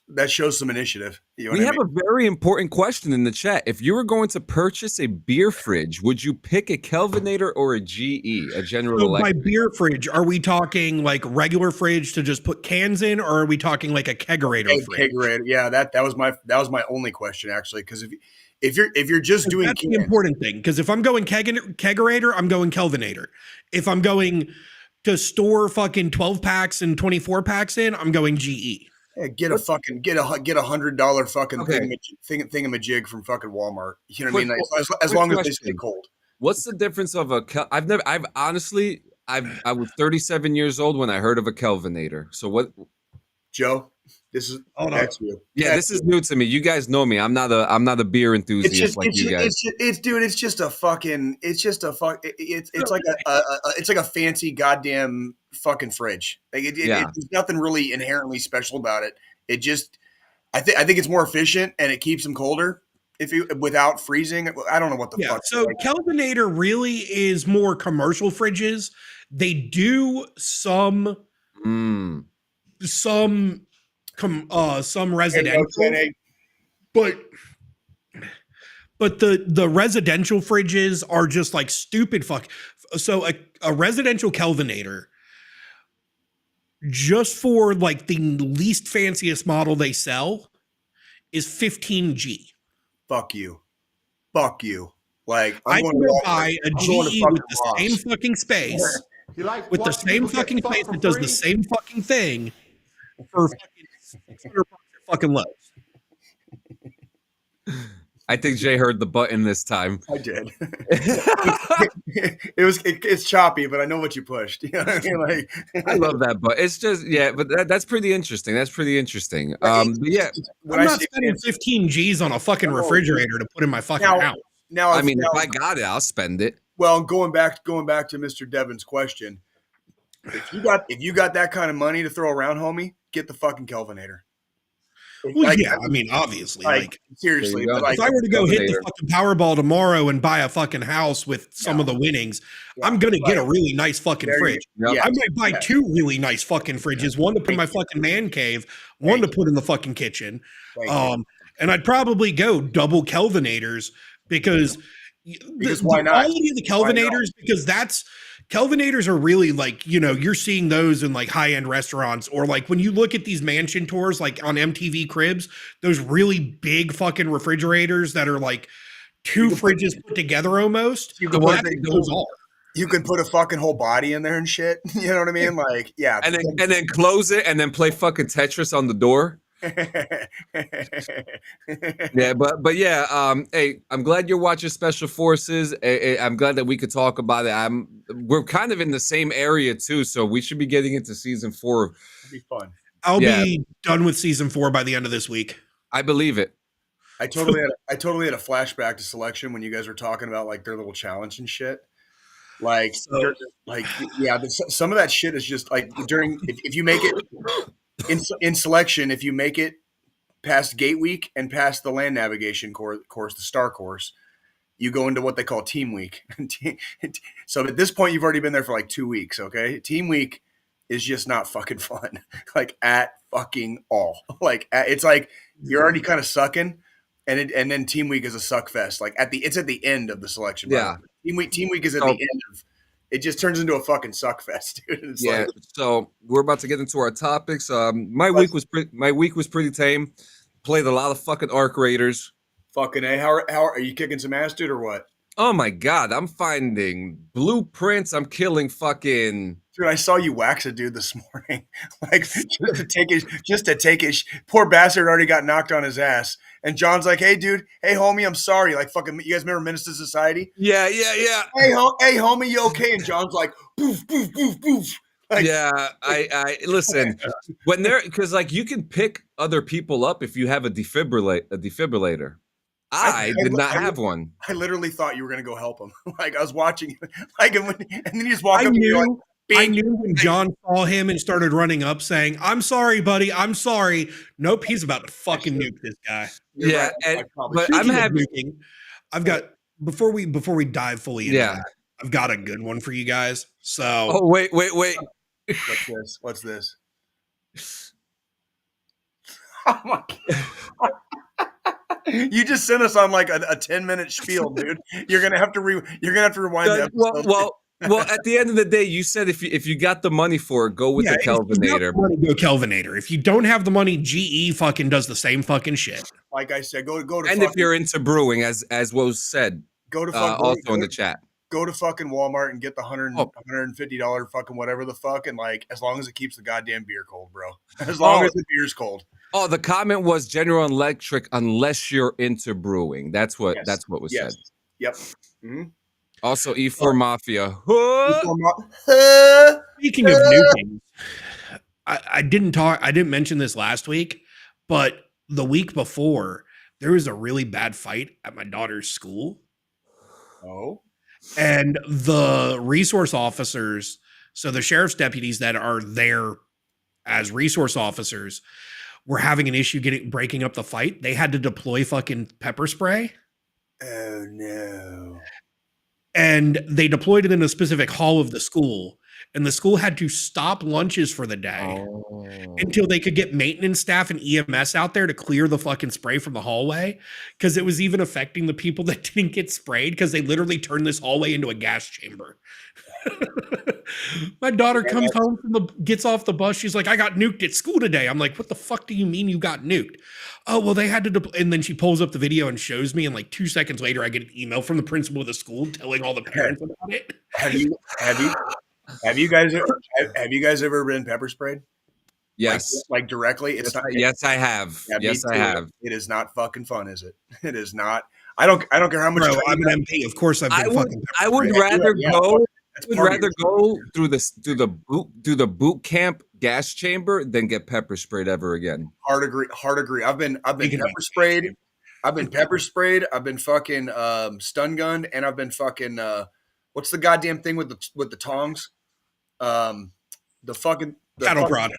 that shows some initiative. You know
we
what I
have
mean?
a very important question in the chat. If you were going to purchase a beer fridge, would you pick a Kelvinator or a GE, a General
So by
Electric?
beer fridge, are we talking like regular fridge to just put cans in, or are we talking like a kegerator fridge?
Kegerator. Yeah, that was my only question actually. Because if you're just doing
That's the
cans,
important thing. Because if I'm going kegerator, I'm going Kelvinator. If I'm going to store fucking 12 packs and 24 packs in, I'm going GE.
yeah, get a $100 fucking
Okay.
thingamajig from fucking Walmart. You know what I
Quick-
mean? Like, as
quick
long as they stay
question.
cold.
What's the difference of a I've honestly I was 37 years old when I heard of a Kelvinator. So what
Joe,
Hold on.
that's you.
Yeah,
That's
this is new to me. You guys know me. I'm not a beer enthusiast
it's just
like you guys.
it's just a fucking it's like a fancy goddamn fucking fridge. Like there's nothing really inherently special about it. It just I think it's more efficient and it keeps them colder without freezing. I don't know what the fuck.
So Kelvinator really is more commercial fridges. They do some residential, but the residential fridges are just like stupid fuck. So a residential Kelvinator, just for like the least fanciest model they sell, is 15G.
Fuck you. Like
I can go buy a GE with the same fucking space, with the same fucking space that does the same fucking thing for fucking $600 fucking low.
I think Jay heard the button this time.
I did. It's choppy, but I know what you pushed. You know what I mean? Like,
I love that, but it's just but that's pretty interesting. But yeah,
I'm not spending 15 G's on a fucking refrigerator to put in my fucking house.
Now,
I mean, if I got it, I'll spend it.
Well, going back to Mr. Devin's question, if you got that kind of money to throw around, homie, get the fucking Kelvinator.
Well, yeah, I mean, obviously, like
seriously, but
if I were to go hit the fucking Powerball tomorrow and buy a fucking house with some of the winnings, I'm gonna get a really nice fucking fridge. I might buy two really nice fucking fridges, one to put in my fucking man cave, one to put in the fucking kitchen. And I'd probably go double Kelvinators because the
why not?
quality of the Kelvinators, because Kelvinators are really like, you're seeing those in like high-end restaurants, or like when you look at these mansion tours, like on MTV Cribs, those really big fucking refrigerators that are like two fridges put together almost.
You can put a fucking whole body in there and shit. You know what I mean? Like, yeah.
And then close it and then play fucking Tetris on the door. Yeah, but yeah, hey, I'm glad you're watching Special Forces. I'm glad that we could talk about it. We're kind of in the same area too, so we should be getting into season 4.
It'd be fun.
I'll be done with season 4 by the end of this week.
I believe it.
I totally had a flashback to Selection when you guys were talking about like their little challenge and shit. Like, some of that shit is just like if you make it in Selection, if you make it past Gate Week and past the land navigation course, the Star course, you go into what they call Team Week. So at this point, you've already been there for like 2 weeks. Okay, Team Week is just not fucking fun, like at fucking all. Like it's like you're already kind of sucking, and then Team Week is a suck fest. Like it's at the end of the selection.
Yeah,
Team Week is at the end of. It just turns into a fucking suck fest, dude.
So we're about to get into our topics. My week was pretty tame. Played a lot of fucking Arc Raiders.
Fucking A. How are you kicking some ass, dude, or what?
Oh my god, I'm finding blueprints. I'm killing fucking.
Dude, I saw you wax a dude this morning. Like just to take his poor bastard already got knocked on his ass. And John's like, "Hey, dude, hey, homie, I'm sorry." Like, fucking, you guys remember Menace to Society?
Yeah.
Hey, homie, you okay? And John's like, "Boof, boof, boof, boof." Like,
I listen when because like you can pick other people up if you have a defibrillator. I did not have one.
I literally thought you were gonna go help him. Like I was watching, like, and then you just walk up and you're like.
I knew when John saw him and started running up saying, "I'm sorry, buddy. I'm sorry." Nope, he's about to fucking nuke this guy.
Yeah, but I'm happy.
I've got before we dive fully into that, I've got a good one for you guys. So,
wait.
What's this? Oh my God. You just sent us on like a 10-minute spiel, dude. You're gonna have to rewind the episode.
Well, at the end of the day, you said if you got the money for it, go with the
If you got
Kelvinator.
the money, go Kelvinator. If you don't have the money, GE fucking does the same fucking shit.
Like I said, go to.
And if you're into brewing, as was said,
go to
also in the chat,
go to fucking Walmart and get the $150 fucking whatever the fuck, and like as long as it keeps the goddamn beer cold, bro. As long as the beer's cold.
Oh, the comment was General Electric unless you're into brewing. That's what was said.
Yep. Mm-hmm.
Also, E4 Mafia.
Speaking of nuking, I didn't mention this last week, but the week before there was a really bad fight at my daughter's school.
Oh.
And the resource officers, so the sheriff's deputies that are there as resource officers, were having an issue breaking up the fight. They had to deploy fucking pepper spray.
Oh no.
And they deployed it in a specific hall of the school. And the school had to stop lunches for the day until they could get maintenance staff and EMS out there to clear the fucking spray from the hallway. Because it was even affecting the people that didn't get sprayed because they literally turned this hallway into a gas chamber. My daughter comes home gets off the bus. She's like, I got nuked at school today. I'm like, what the fuck do you mean you got nuked? Oh, well, they had to and then she pulls up the video and shows me. And like 2 seconds later, I get an email from the principal of the school telling all the parents about it.
Have you guys ever been pepper sprayed?
Yes.
Like directly? It's not.
Yes, I have. Yes, I have.
It is not fucking fun, is it? It is not. I don't care how much.
Bro, I'm an MP. Of course, I've been fucking.
I would rather go. I would rather go through the boot camp gas chamber than get pepper sprayed ever again.
Hard agree. I've been pepper sprayed. I've been fucking stun gunned, and I've been fucking what's the goddamn thing with the tongs? The
cattle prod.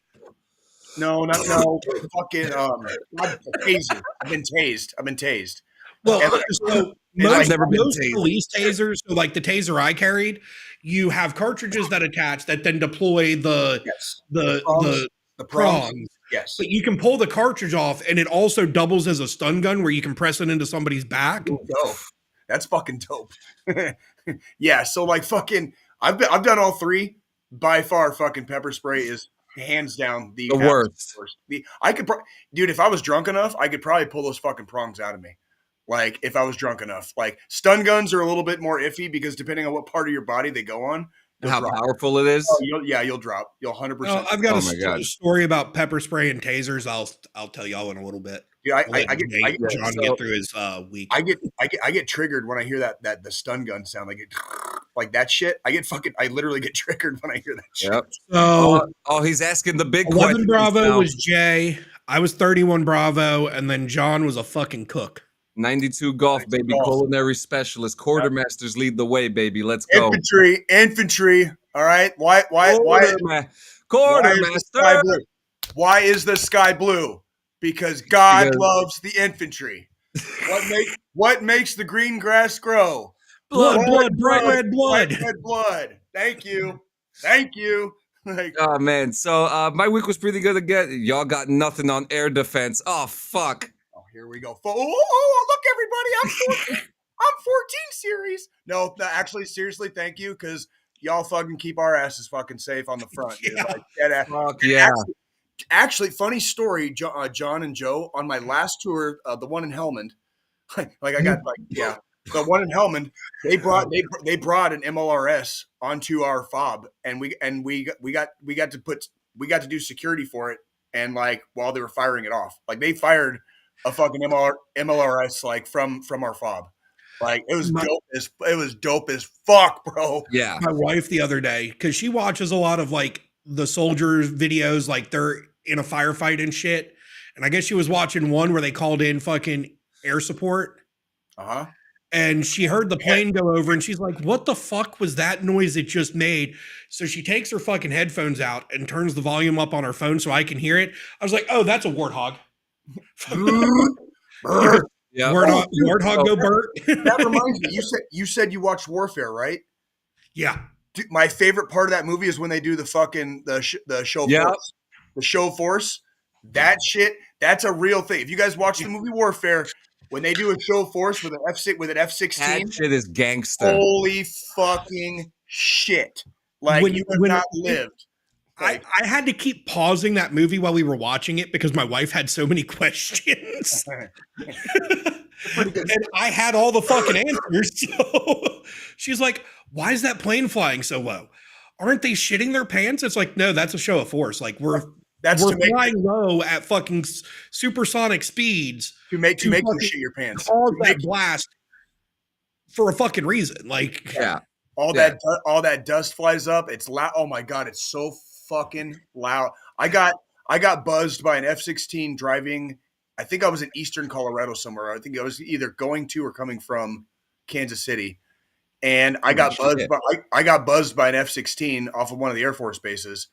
No. Fucking taser. I've been tased.
Well, so
I've never been
most
tased.
Police tasers, so like the taser I carried, you have cartridges that attach that then deploy the prongs.
Yes.
But you can pull the cartridge off, and it also doubles as a stun gun where you can press it into somebody's back.
Dope. That's fucking dope. Yeah. So like fucking, I've done all three. By far, fucking pepper spray is hands down the
worst.
Dude, if I was drunk enough, I could probably pull those fucking prongs out of me. Like if I was drunk enough, like stun guns are a little bit more iffy because depending on what part of your body they go on,
how powerful it is.
Oh, you'll drop. You'll 100%.
I've got a story about pepper spray and tasers. I'll tell y'all in a little bit.
Yeah, I get
John get through his week.
I get triggered when I hear that the stun gun sound like that shit. I literally get triggered when I hear that shit.
Yep.
So
he's asking the big
11
question.
Bravo
now.
was Jay. I was 31 Bravo, and then John was a fucking cook.
92 golf, baby. Culinary specialist. Quartermasters lead the way, baby. Let's go.
Infantry. All right. Why?
Quartermaster.
Why is the sky blue? Because God loves the infantry. What makes the green grass grow?
Blood, bright red blood.
Red blood. Thank you.
Oh man. So my week was pretty good again. Y'all got nothing on air defense. Oh fuck.
Oh, here we go. Oh, look, everybody. I'm 14 series. No, actually, seriously, thank you, because y'all fucking keep our asses fucking safe on the front.
Yeah.
Fuck yeah.
Actually, funny story, John and Joe, on my last tour, the one in Helmand, the one in Helmand, they brought an MLRS onto our fob, and we got to do security for it, and like while they were firing it off, like they fired a fucking MLRS like from our fob. Like it was dope as fuck, bro.
Yeah.
My wife the other day, because she watches a lot of like the soldiers videos, like they're in a firefight and shit. And I guess she was watching one where they called in fucking air support.
Uh-huh.
And she heard the plane go over and she's like, what the fuck was that noise it just made? So she takes her fucking headphones out and turns the volume up on her phone so I can hear it. I was like, oh, that's a warthog.
Yeah.
Warthog go Bert.
That reminds me, you said you watched Warfare, right?
Yeah.
Dude, my favorite part of that movie is when they do the fucking the show force. The show force. That shit, that's a real thing. If you guys watch the movie Warfare, when they do a show of force with an F-16,
That shit is gangster.
holy fucking shit! Like
When-
you have
when-
not lived. Like,
I had to keep pausing that movie while we were watching it because my wife had so many questions. And I had all the fucking answers. So she's like, why is that plane flying so low? Aren't they shitting their pants? It's like, no, that's a show of force. Like we're
that's to make
flying low at fucking supersonic speeds
to make you
fucking
shit your pants.
cause
To
that
make
blast for a fucking reason. Like,
Yeah.
all that dust flies up. It's loud. Oh my god, it's so fucking loud. I got buzzed by an F-16 driving. I think I was in eastern Colorado somewhere. I think I was either going to or coming from Kansas City, and I got buzzed by an F-16 off of one of the Air Force bases,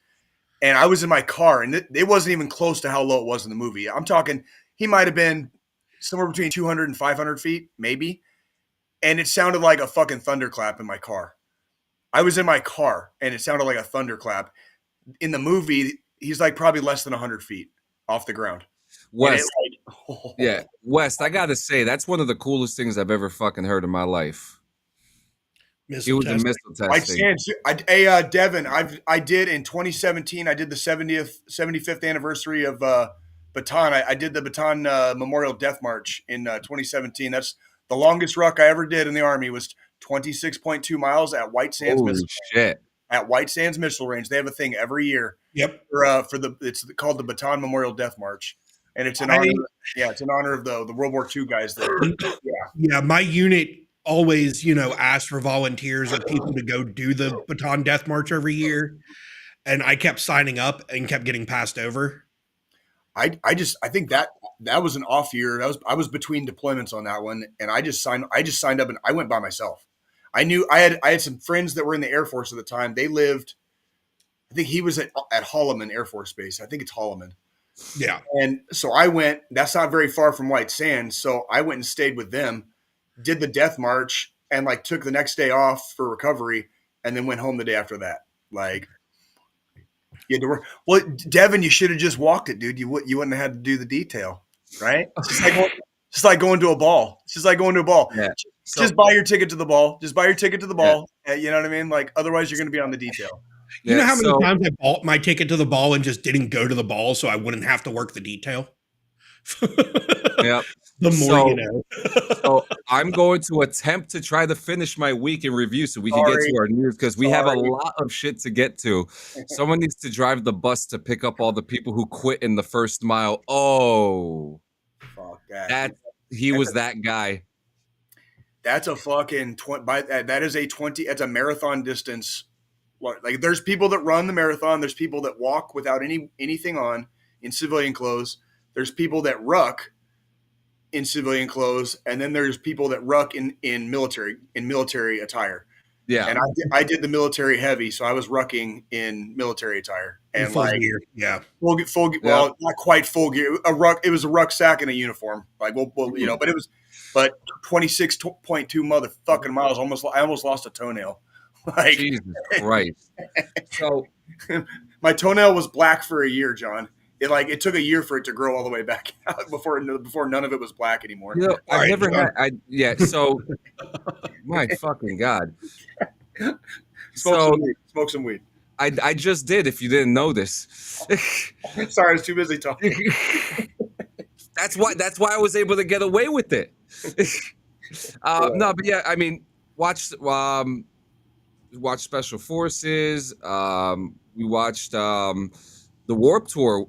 and I was in my car, and it wasn't even close to how low it was in the movie. I'm talking, he might have been somewhere between 200 and 500 feet, maybe, and it sounded like a fucking thunderclap in my car. I was in my car, and it sounded like a thunderclap. In the movie, he's like probably less than 100 feet off the ground.
West, yeah, West. I gotta say, that's one of the coolest things I've ever fucking heard in my life. It was a missile testing.
Devin, I did in 2017. I did the 75th anniversary of Bataan. I did the Bataan Memorial Death March in 2017. That's the longest ruck I ever did in the Army. Was 26.2 miles at White Sands.
Holy shit!
At White Sands Missile Range, they have a thing every year.
Yep.
It's called the Bataan Memorial Death March, and it's in honor. It's in honor of the World War II guys.
Yeah. My unit always, asked for volunteers or people to go do the Bataan Death March every year, and I kept signing up and kept getting passed over.
I think that was an off year. I was between deployments on that one, and I just signed up and I went by myself. I knew I had some friends that were in the Air Force at the time. They lived, I think he was at Holloman Air Force Base. I think it's Holloman.
Yeah.
And so I went, that's not very far from White Sands. So I went and stayed with them, did the death march, and like took the next day off for recovery, and then went home the day after that. Like, you had to work. Well, Devin, you should have just walked it, dude. You wouldn't have had to do the detail, right? Just like going to a ball. It's just like going to a ball.
Yeah.
Just buy your ticket to the ball. Just buy your ticket to the ball. Yeah. You know what I mean? Like, otherwise you're going to be on the detail.
You know how many times I bought my ticket to the ball and just didn't go to the ball so I wouldn't have to work the detail?
Yep.
The more you know.
So I'm going to attempt to try to finish my week in review so we can get to our news because we have a lot of shit to get to. Someone needs to drive the bus to pick up all the people who quit in the first mile. Oh,
fuck that.
He was that guy.
That's a fucking that is a 20. It's a marathon distance. Like there's people that run the marathon. There's people that walk without anything on in civilian clothes. There's people that ruck in civilian clothes, and then there's people that ruck in military attire. Yeah, and I did the military heavy, so I was rucking in military attire and
full gear. Yeah,
full gear. Well, not quite full gear. It was a rucksack and a uniform. Like but it was 26.2 motherfucking miles. I almost lost a toenail. Like,
Jesus Christ. So
my toenail was black for a year, John. It took a year for it to grow all the way back out before none of it was black anymore.
I've never had. So my fucking God.
Smoke some weed.
I just did. If you didn't know this.
Sorry, I was too busy talking.
That's why I was able to get away with it. No, but yeah, I mean, watch Special Forces. We watched the Warped Tour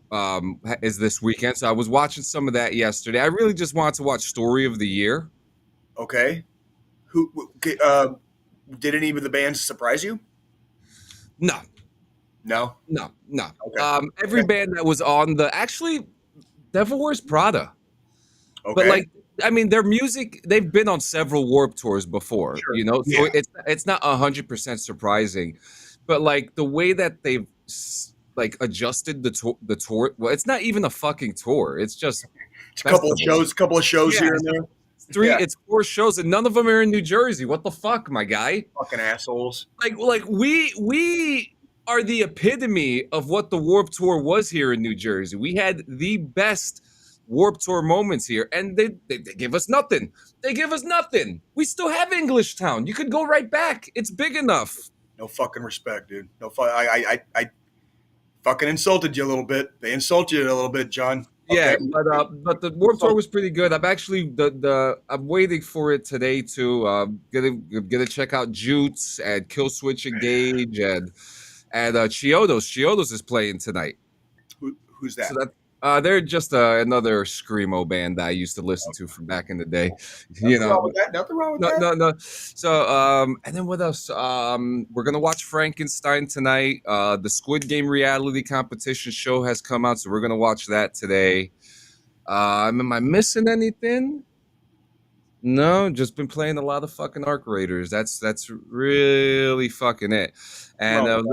is this weekend, so I was watching some of that yesterday. I really just wanted to watch Story of the Year.
Okay. Did any of the bands surprise you?
No. Okay. Every band that was on actually Devil Wears Prada. Okay. But like, I mean, their music, they've been on several Warped Tours before, so it's not 100% surprising, but like the way that they've like adjusted the tour. Well, it's not even a fucking tour. It's just
a couple of shows here and there.
It's 4 shows and none of them are in New Jersey. What the fuck, my guy?
Fucking assholes.
Like we are the epitome of what the Warped Tour was here in New Jersey. We had the best Warped Tour moments here, and they give us nothing. They give us nothing. We still have English Town. You could go right back. It's big enough.
No fucking respect, dude. No, I fucking insulted you a little bit. They insulted you a little bit, John.
Yeah,
Okay.
but the Warped Tour was pretty good. I'm actually I'm waiting for it today to get to check out Jutes and Killswitch Engage and Chiodos. Chiodos is playing tonight.
Who's that?
So that they're just another screamo band that I used to listen to from back in the day.
Nothing wrong with that. Nothing wrong with that.
No. So and then what else? We're gonna watch Frankenstein tonight. The Squid Game reality competition show has come out, so we're gonna watch that today. Am I missing anything? No, just been playing a lot of fucking Arc Raiders. That's really fucking it. And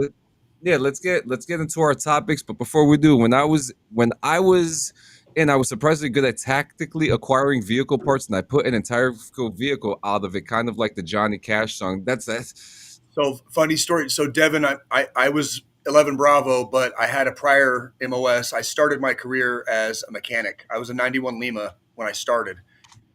yeah, let's get into our topics. But before we do, when I was and I was surprisingly good at tactically acquiring vehicle parts, and I put an entire vehicle out of it, kind of like the Johnny Cash song. That's
So funny story. So Devin, I was 11 Bravo, but I had a prior MOS. I started my career as a mechanic. I was a 91 Lima when I started,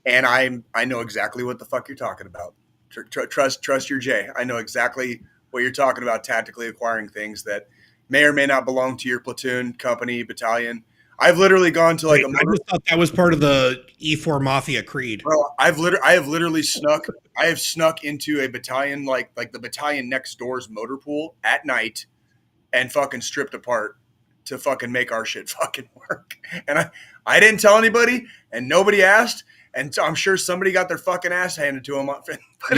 and I know exactly what the fuck you're talking about. Trust your Jay. I know exactly what you're talking about. Tactically acquiring things that may or may not belong to your platoon, company, battalion. I've literally gone to like
I just thought that was part of the E4 Mafia creed.
Bro, I have literally snuck into a battalion like the battalion next door's motor pool at night and fucking stripped apart to fucking make our shit fucking work. And I didn't tell anybody and nobody asked. And so I'm sure somebody got their fucking ass handed to them. But
I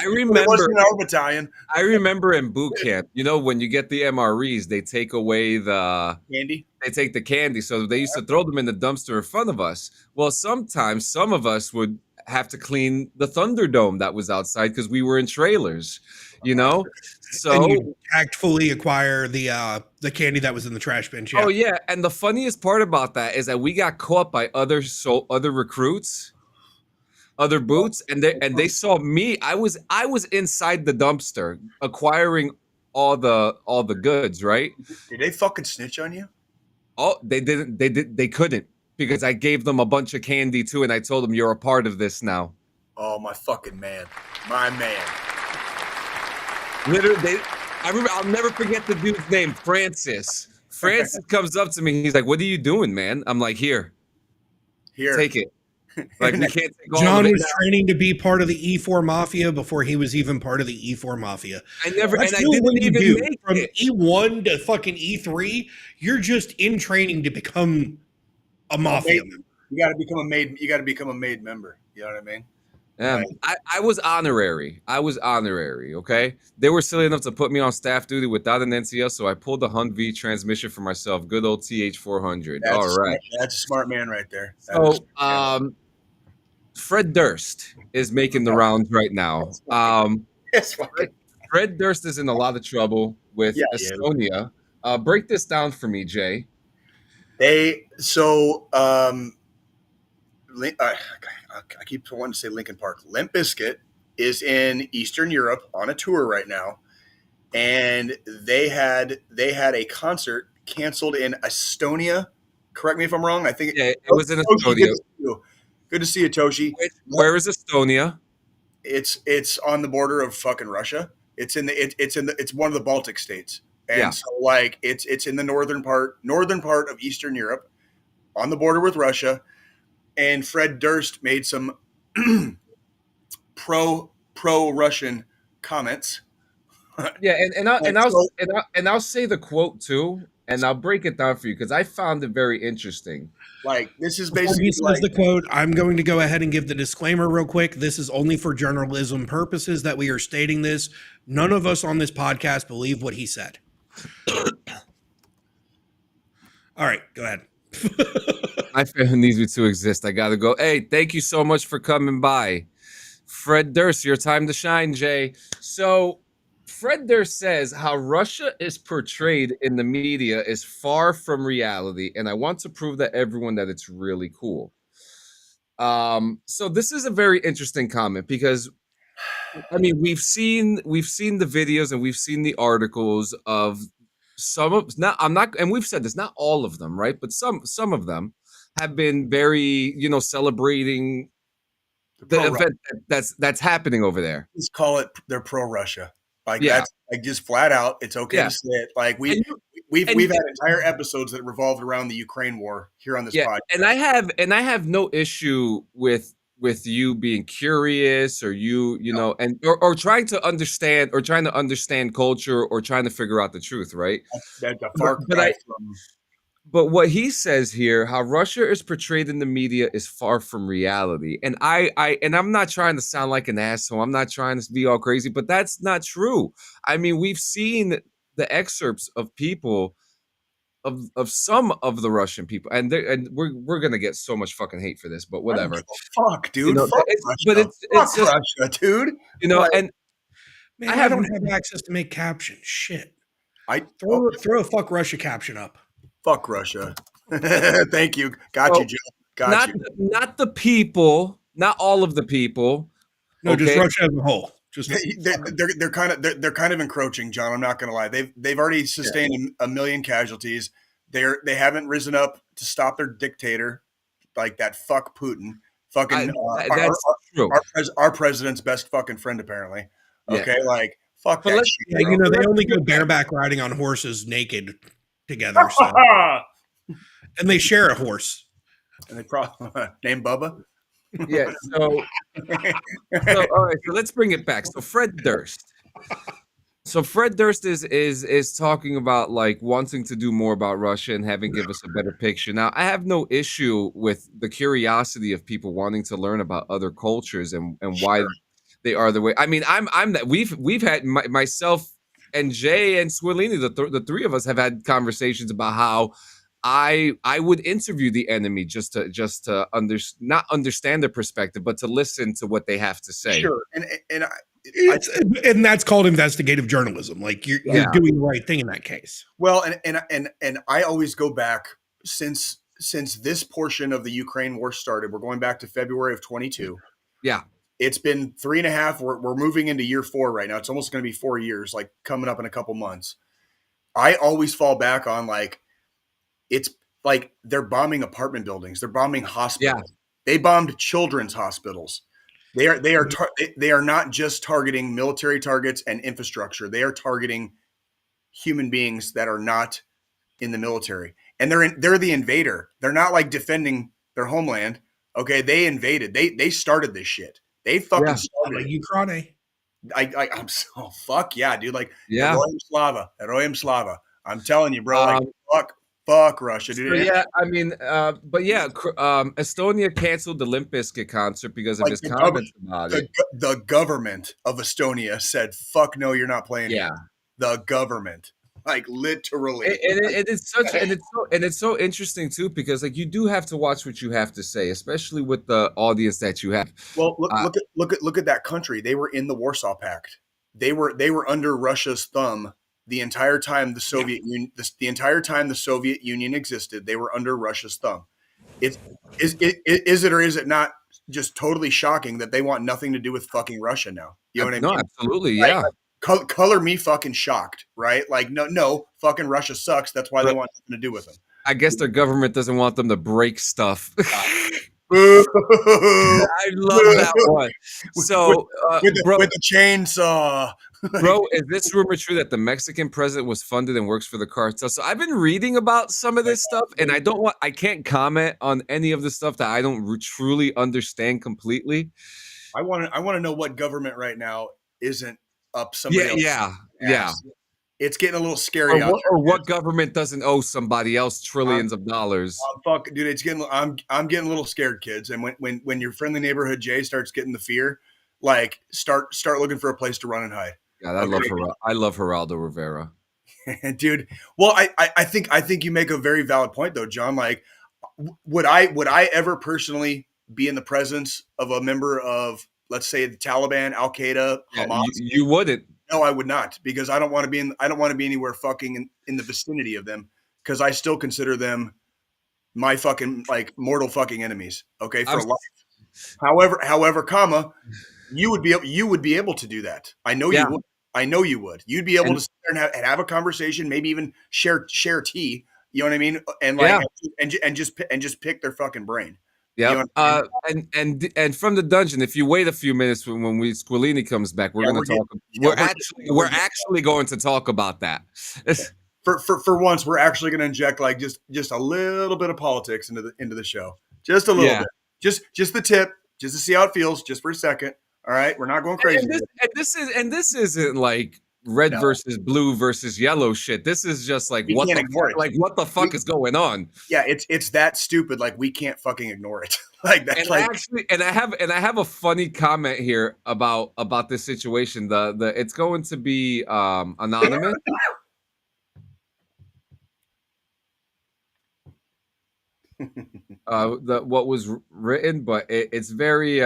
remember
it wasn't our battalion.
I remember in boot camp, when you get the MREs, they take away the
candy.
They take the candy. So they used to throw them in the dumpster in front of us. Well, sometimes some of us would have to clean the Thunderdome that was outside because we were in trailers, So
and you tactfully acquire the candy that was in the trash bin. Yeah.
Oh yeah, and the funniest part about that is that we got caught by other recruits, other boots, and they saw me. I was inside the dumpster acquiring all the goods, right?
Did they fucking snitch on you?
Oh, they didn't. They couldn't because I gave them a bunch of candy too, and I told them you're a part of this now.
Oh my fucking man, my man.
Literally, I remember. I'll never forget the dude's name, Francis. Francis comes up to me. He's like, "What are you doing, man?" I'm like, "Here, take it." Like we can't take all
John
of it
was
now.
training to be part of the E4 Mafia before he was even part of the E4 Mafia.
I didn't even make
from
it.
E1 to fucking E3. You're just in training to become a mafia member.
You got to become a maid. You got to become a maid member. You know what I mean?
Right. I was honorary. Okay, they were silly enough to put me on staff duty without an NCL, so I pulled the Humvee transmission for myself. Good old TH400. All right,
that's a smart man right there.
Fred Durst is making the rounds right now. Fred Durst is in a lot of trouble with Estonia. Break this down for me, Jay.
I keep wanting to say Lincoln Park. Limp Bizkit is in Eastern Europe on a tour right now, and they had a concert canceled in Estonia. Correct me if I'm wrong. I think
it was in Estonia.
Good to see you, Toshi.
Where is Estonia?
It's on the border of fucking Russia. It's one of the Baltic states, and so like it's in the northern part of Eastern Europe, on the border with Russia. And Fred Durst made some pro-Russian comments.
Yeah, and I'll say the quote too, and I'll break it down for you because I found it very interesting.
Like this is basically
the quote. I'm going to go ahead and give the disclaimer real quick. This is only for journalism purposes that we are stating this. None of us on this podcast believe what he said. All right, go ahead.
My family needs me to exist. I gotta go. Hey, thank you so much for coming by. Fred Durst, your time to shine, Jay. So Fred Durst says how Russia is portrayed in the media is far from reality, and I want to prove to everyone that it's really cool. So this is a very interesting comment because I mean we've seen the videos and we've seen the articles of some of not I'm not, and we've said this, not all of them, right? But some of them have been very, celebrating the
pro-Russia.
event that's happening over there.
Just call it they're pro-Russia. Like
Yeah.
that's like just flat out. It's okay
Yeah.
to say it. Like
And
we've
and-
had entire episodes that revolved around the Ukraine war here on this
yeah,
podcast.
and I have no issue with you being curious, or or trying to understand culture, or trying to figure out the truth, right?
That's a far
But
cry from.
But what he says here, how Russia is portrayed in the media is far from reality. And I'm not trying to sound like an asshole. I'm not trying to be all crazy, but that's not true. I mean, we've seen the excerpts of people of some of the Russian people, and we're gonna get so much fucking hate for this, but whatever.
Fuck, dude. Fuck Russia.
But it's
Fuck
just,
Russia, dude.
and
Man,
I
I
have-
don't have access to make captions. Shit.
I
Throw a fuck Russia caption up.
fuck Russia. Thank you. Got you, Joe. Got you.
not the people, not all of the people.
No, just
okay?
Russia as a whole. Just
They're kind of encroaching, John. I'm not going to lie. They've already sustained a million casualties. They haven't risen up to stop their dictator, like that fuck Putin. Fucking
that's true.
Our president's best fucking friend, apparently.
Yeah.
Okay, like fuck
But
that
let's-
shit.
yeah,
bro.
they only go bareback riding on horses naked together. So. And they share a horse.
And they probably name Bubba.
Yeah. So all right. So let's bring it back. So Fred Durst. So Fred Durst is talking about like wanting to do more about Russia and having give us a better picture. Now, I have no issue with the curiosity of people wanting to learn about other cultures and why they are the way. I mean, I'm that we've had myself and Jay and Squillini, the three of us have had conversations about how I would interview the enemy just to not understand their perspective, but to listen to what they have to say.
Sure, and
And that's called investigative journalism. Like you're doing the right thing in that case.
well, and I always go back since this portion of the Ukraine war started. We're going back to February of 22.
Yeah.
It's been 3.5. We're moving into year 4 right now. It's almost going to be 4 years, like coming up in a couple months. I always fall back on like, it's like they're bombing apartment buildings. They're bombing hospitals.
Yeah.
They bombed children's hospitals. They are not just targeting military targets and infrastructure. They are targeting human beings that are not in the military, and they're the invader. They're not like defending their homeland. Okay, they invaded. They started this shit. They fucking started
Like
it.
Ukraine.
I'm so fuck yeah, dude. Like
Yeah.
Heroyam Slava. I'm telling you, bro. Like fuck Russia, dude.
So yeah, I mean, but yeah, Estonia canceled the Limp Bizkit concert because of
Like
his
the
comments about it.
The government of Estonia said, "Fuck no, you're not playing."
Yeah.
here." The government, like literally.
And it's so interesting too, because like you do have to watch what you have to say, especially with the audience that you have.
Well, look at that country. They were in the Warsaw Pact. They were under Russia's thumb the entire time the Soviet Union. The entire time the Soviet Union existed, they were under Russia's thumb. Is it or is it not just totally shocking that they want nothing to do with fucking Russia now? You know what I mean?
No, absolutely,
Like,
yeah.
Color me fucking shocked, right? Like no, fucking Russia sucks. That's why they want nothing to do with them.
I guess their government doesn't want them to break stuff.
Boo.
I love that one. So,
with
bro,
the chainsaw.
bro, is this rumor true that the Mexican president was funded and works for the cartel? So I've been reading about some of this stuff, and I can't comment on any of the stuff that I don't truly understand completely.
I want to know what government right now isn't up somebody else.
Yeah.
It's getting a little scary out there.
Or what government doesn't owe somebody else trillions of dollars?
Fuck, dude, it's getting. I'm getting a little scared, kids. And when your friendly neighborhood Jay starts getting the fear, like start looking for a place to run and hide.
God, I love Geraldo Rivera.
Dude, well, I think you make a very valid point though, John. Like, would I ever personally be in the presence of a member of, let's say, the Taliban, Al Qaeda, Hamas?
You wouldn't.
No, I would not, because I don't want to be anywhere fucking in the vicinity of them, because I still consider them my fucking like mortal fucking enemies. Okay, for life. However, comma, you would be able to do that. I know you would. I know you would. You'd be able
And-
to sit there and have a conversation, maybe even share tea. You know what I mean? And
Yeah.
and just pick their fucking brain.
Yeah.
You know what I mean?
And from the dungeon, if you wait a few minutes when Squillini comes back, we're
Yeah,
going to talk.
we're
We're actually going to talk about that.
For once, we're actually going to inject like just a little bit of politics into the show, just a little bit, just the tip, just to see how it feels, just for a second. All right, we're not going crazy.
And this isn't like red versus blue versus yellow shit. This is just like
We
what
can't
the
ignore
fuck,
it.
like what the fuck is going on?
Yeah, it's that stupid. Like we can't fucking ignore it. Like that's
And I have a funny comment here about this situation. The it's going to be anonymous. What was written, but it's very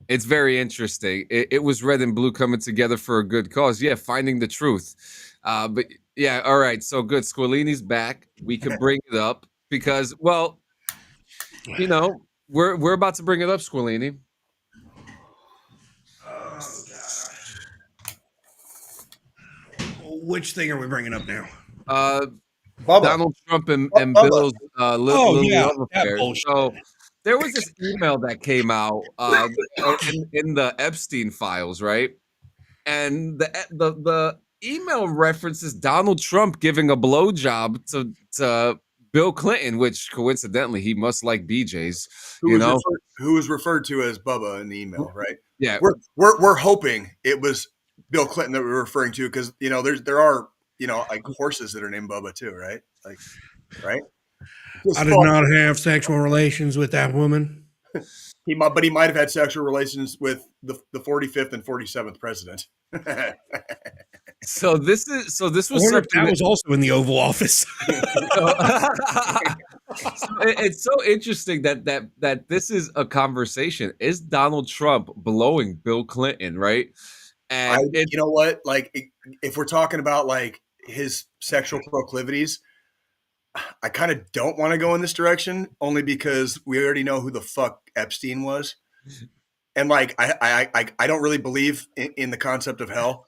it's very interesting. It was red and blue coming together for a good cause. Yeah, finding the truth. But yeah, all right. So good. Squillini's back. We can bring it up because, well, you know, we're about to bring it up, Squillini.
Which thing are we bringing up now?
Donald Trump and Bill's little love affair. So there was this email that came out in the Epstein files, right? And the email references Donald Trump giving a blowjob to Bill Clinton, which coincidentally he must like BJ's.
Who was referred to as Bubba in the email, right?
Yeah,
we're hoping it was Bill Clinton that we're referring to because there are like horses that are named Bubba too, right? Like, right?
I did not have sexual relations with that woman.
He might have had sexual relations with the 45th and 47th president.
So this was
something that was also in the Oval Office.
It's so interesting that this is a conversation. Is Donald Trump blowing Bill Clinton, right? And
you know what? Like, if we're talking about like his sexual proclivities, I kind of don't want to go in this direction only because we already know who the fuck Epstein was. And like, I don't really believe in the concept of hell.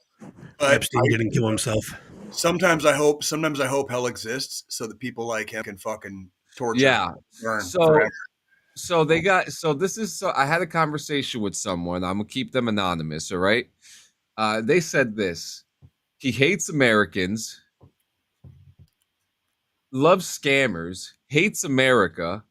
But
Epstein didn't kill himself.
Sometimes I hope hell exists so that people like him can fucking torture.
Yeah.
Burn
so I had a conversation with someone. I'm gonna keep them anonymous. All right. They said this. He hates Americans, loves scammers, hates America,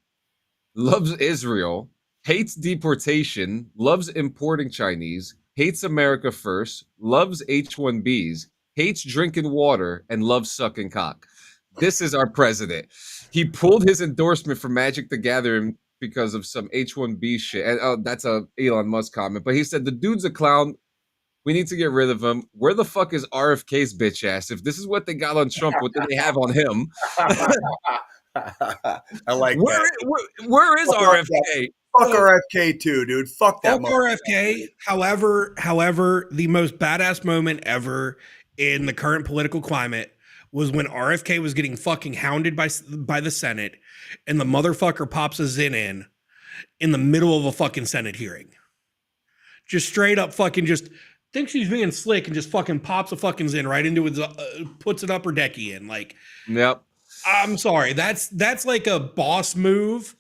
loves Israel, hates deportation, loves importing Chinese, hates America first, loves H-1Bs, hates drinking water, and loves sucking cock. This is our president. He pulled his endorsement for Magic the Gathering because of some H-1B shit. And that's a Elon Musk comment. But he said, the dude's a clown. We need to get rid of him. Where the fuck is RFK's bitch ass? If this is what they got on Trump, what do they have on him?
I like that.
Where is RFK?
Fuck RFK too, dude. Fuck that.
Fuck RFK. However, the most badass moment ever in the current political climate was when RFK was getting fucking hounded by the Senate, and the motherfucker pops a Zin in the middle of a fucking Senate hearing. Just straight up fucking just thinks he's being slick and just fucking pops a fucking Zin right into his puts an upper decky in. Like,
yep.
I'm sorry, that's like a boss move.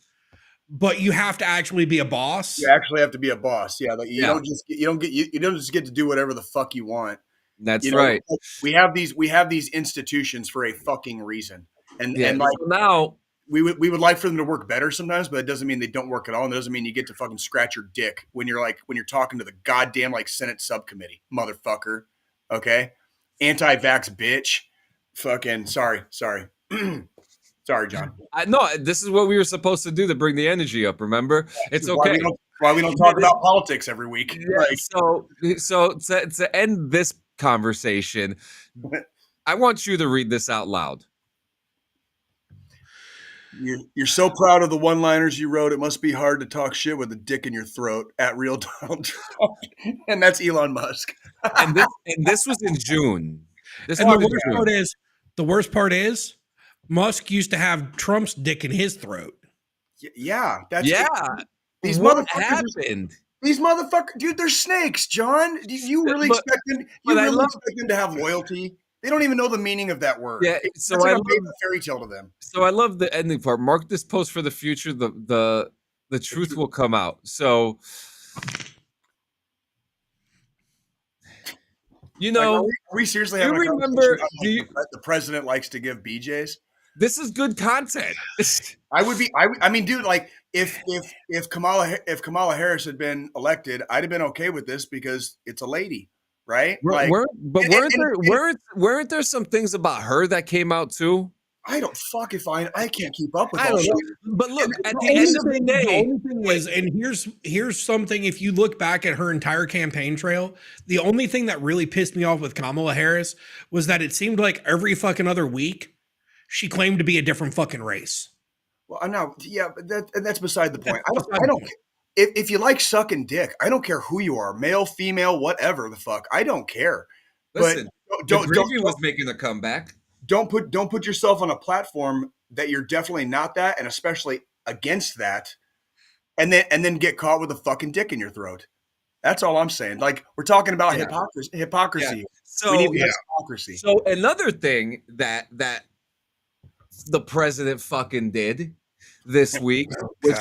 But you have to actually be a boss.
You actually have to be a boss. Yeah, like you don't just get to do whatever the fuck you want.
That's right.
We have these institutions for a fucking reason, and like
so now
we would like for them to work better sometimes, but it doesn't mean they don't work at all. And it doesn't mean you get to fucking scratch your dick when you're talking to the goddamn like Senate subcommittee, motherfucker. Okay, anti-vax bitch. Fucking sorry. Sorry, John.
No, this is what we were supposed to do to bring the energy up. Remember, it's okay.
Why we don't talk about politics every week?
Yeah, so to end this conversation, I want you to read this out loud.
You're so proud of the one-liners you wrote. It must be hard to talk shit with a dick in your throat at real Donald Trump, and that's Elon Musk.
and this was in June.
The worst part is. Musk used to have Trump's dick in his throat.
Yeah,
these
what
happened.
These motherfuckers, dude, they're snakes, John. Do you really expect them? Expect them to have loyalty? They don't even know the meaning of that word.
Yeah,
That's like a fairy tale to them.
So I love the ending part. Mark this post for the future. The truth will come out. So, you know,
are we seriously
you
having a
remember?
conversation about the president likes to give BJs?
This is good content.
I mean, dude, like if Kamala Harris had been elected, I'd have been okay with this because it's a lady, right?
Weren't there some things about her that came out too?
I don't fuck if I can't keep up with
I
all
don't know.
shit.
But look, at the end of the day,
the only thing is, and here's something. If you look back at her entire campaign trail, the only thing that really pissed me off with Kamala Harris was that it seemed like every fucking other week she claimed to be a different fucking race.
Well, I'm not. Yeah, but that's beside the point. I don't. If you like sucking dick, I don't care who you are, male, female, whatever the fuck. I don't care.
Listen,
but
the Gravy was making a comeback.
Don't put yourself on a platform that you're definitely not that, and especially against that, and then get caught with a fucking dick in your throat. That's all I'm saying. Like, we're talking about hypocrisy.
Yeah. So
we need hypocrisy.
So another thing that the president fucking did this week, which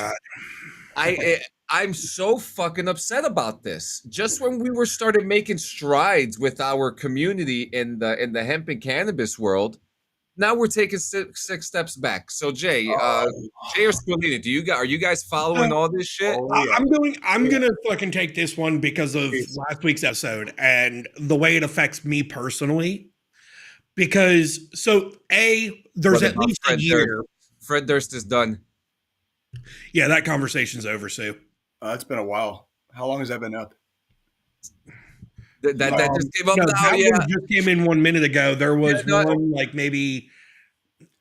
I'm so fucking upset about this. Just when we were started making strides with our community in the hemp and cannabis world, now we're taking six steps back. So Jay, Jay or Squillini, are you guys following all this shit?
I'm gonna fucking take this one because of last week's episode and the way it affects me personally. Because there's at least a year.
Fred Durst is done.
Yeah, that conversation's over, Sue.
It's been a while. How long has that been up?
That just came up now.
That one just came in 1 minute ago. There was one like maybe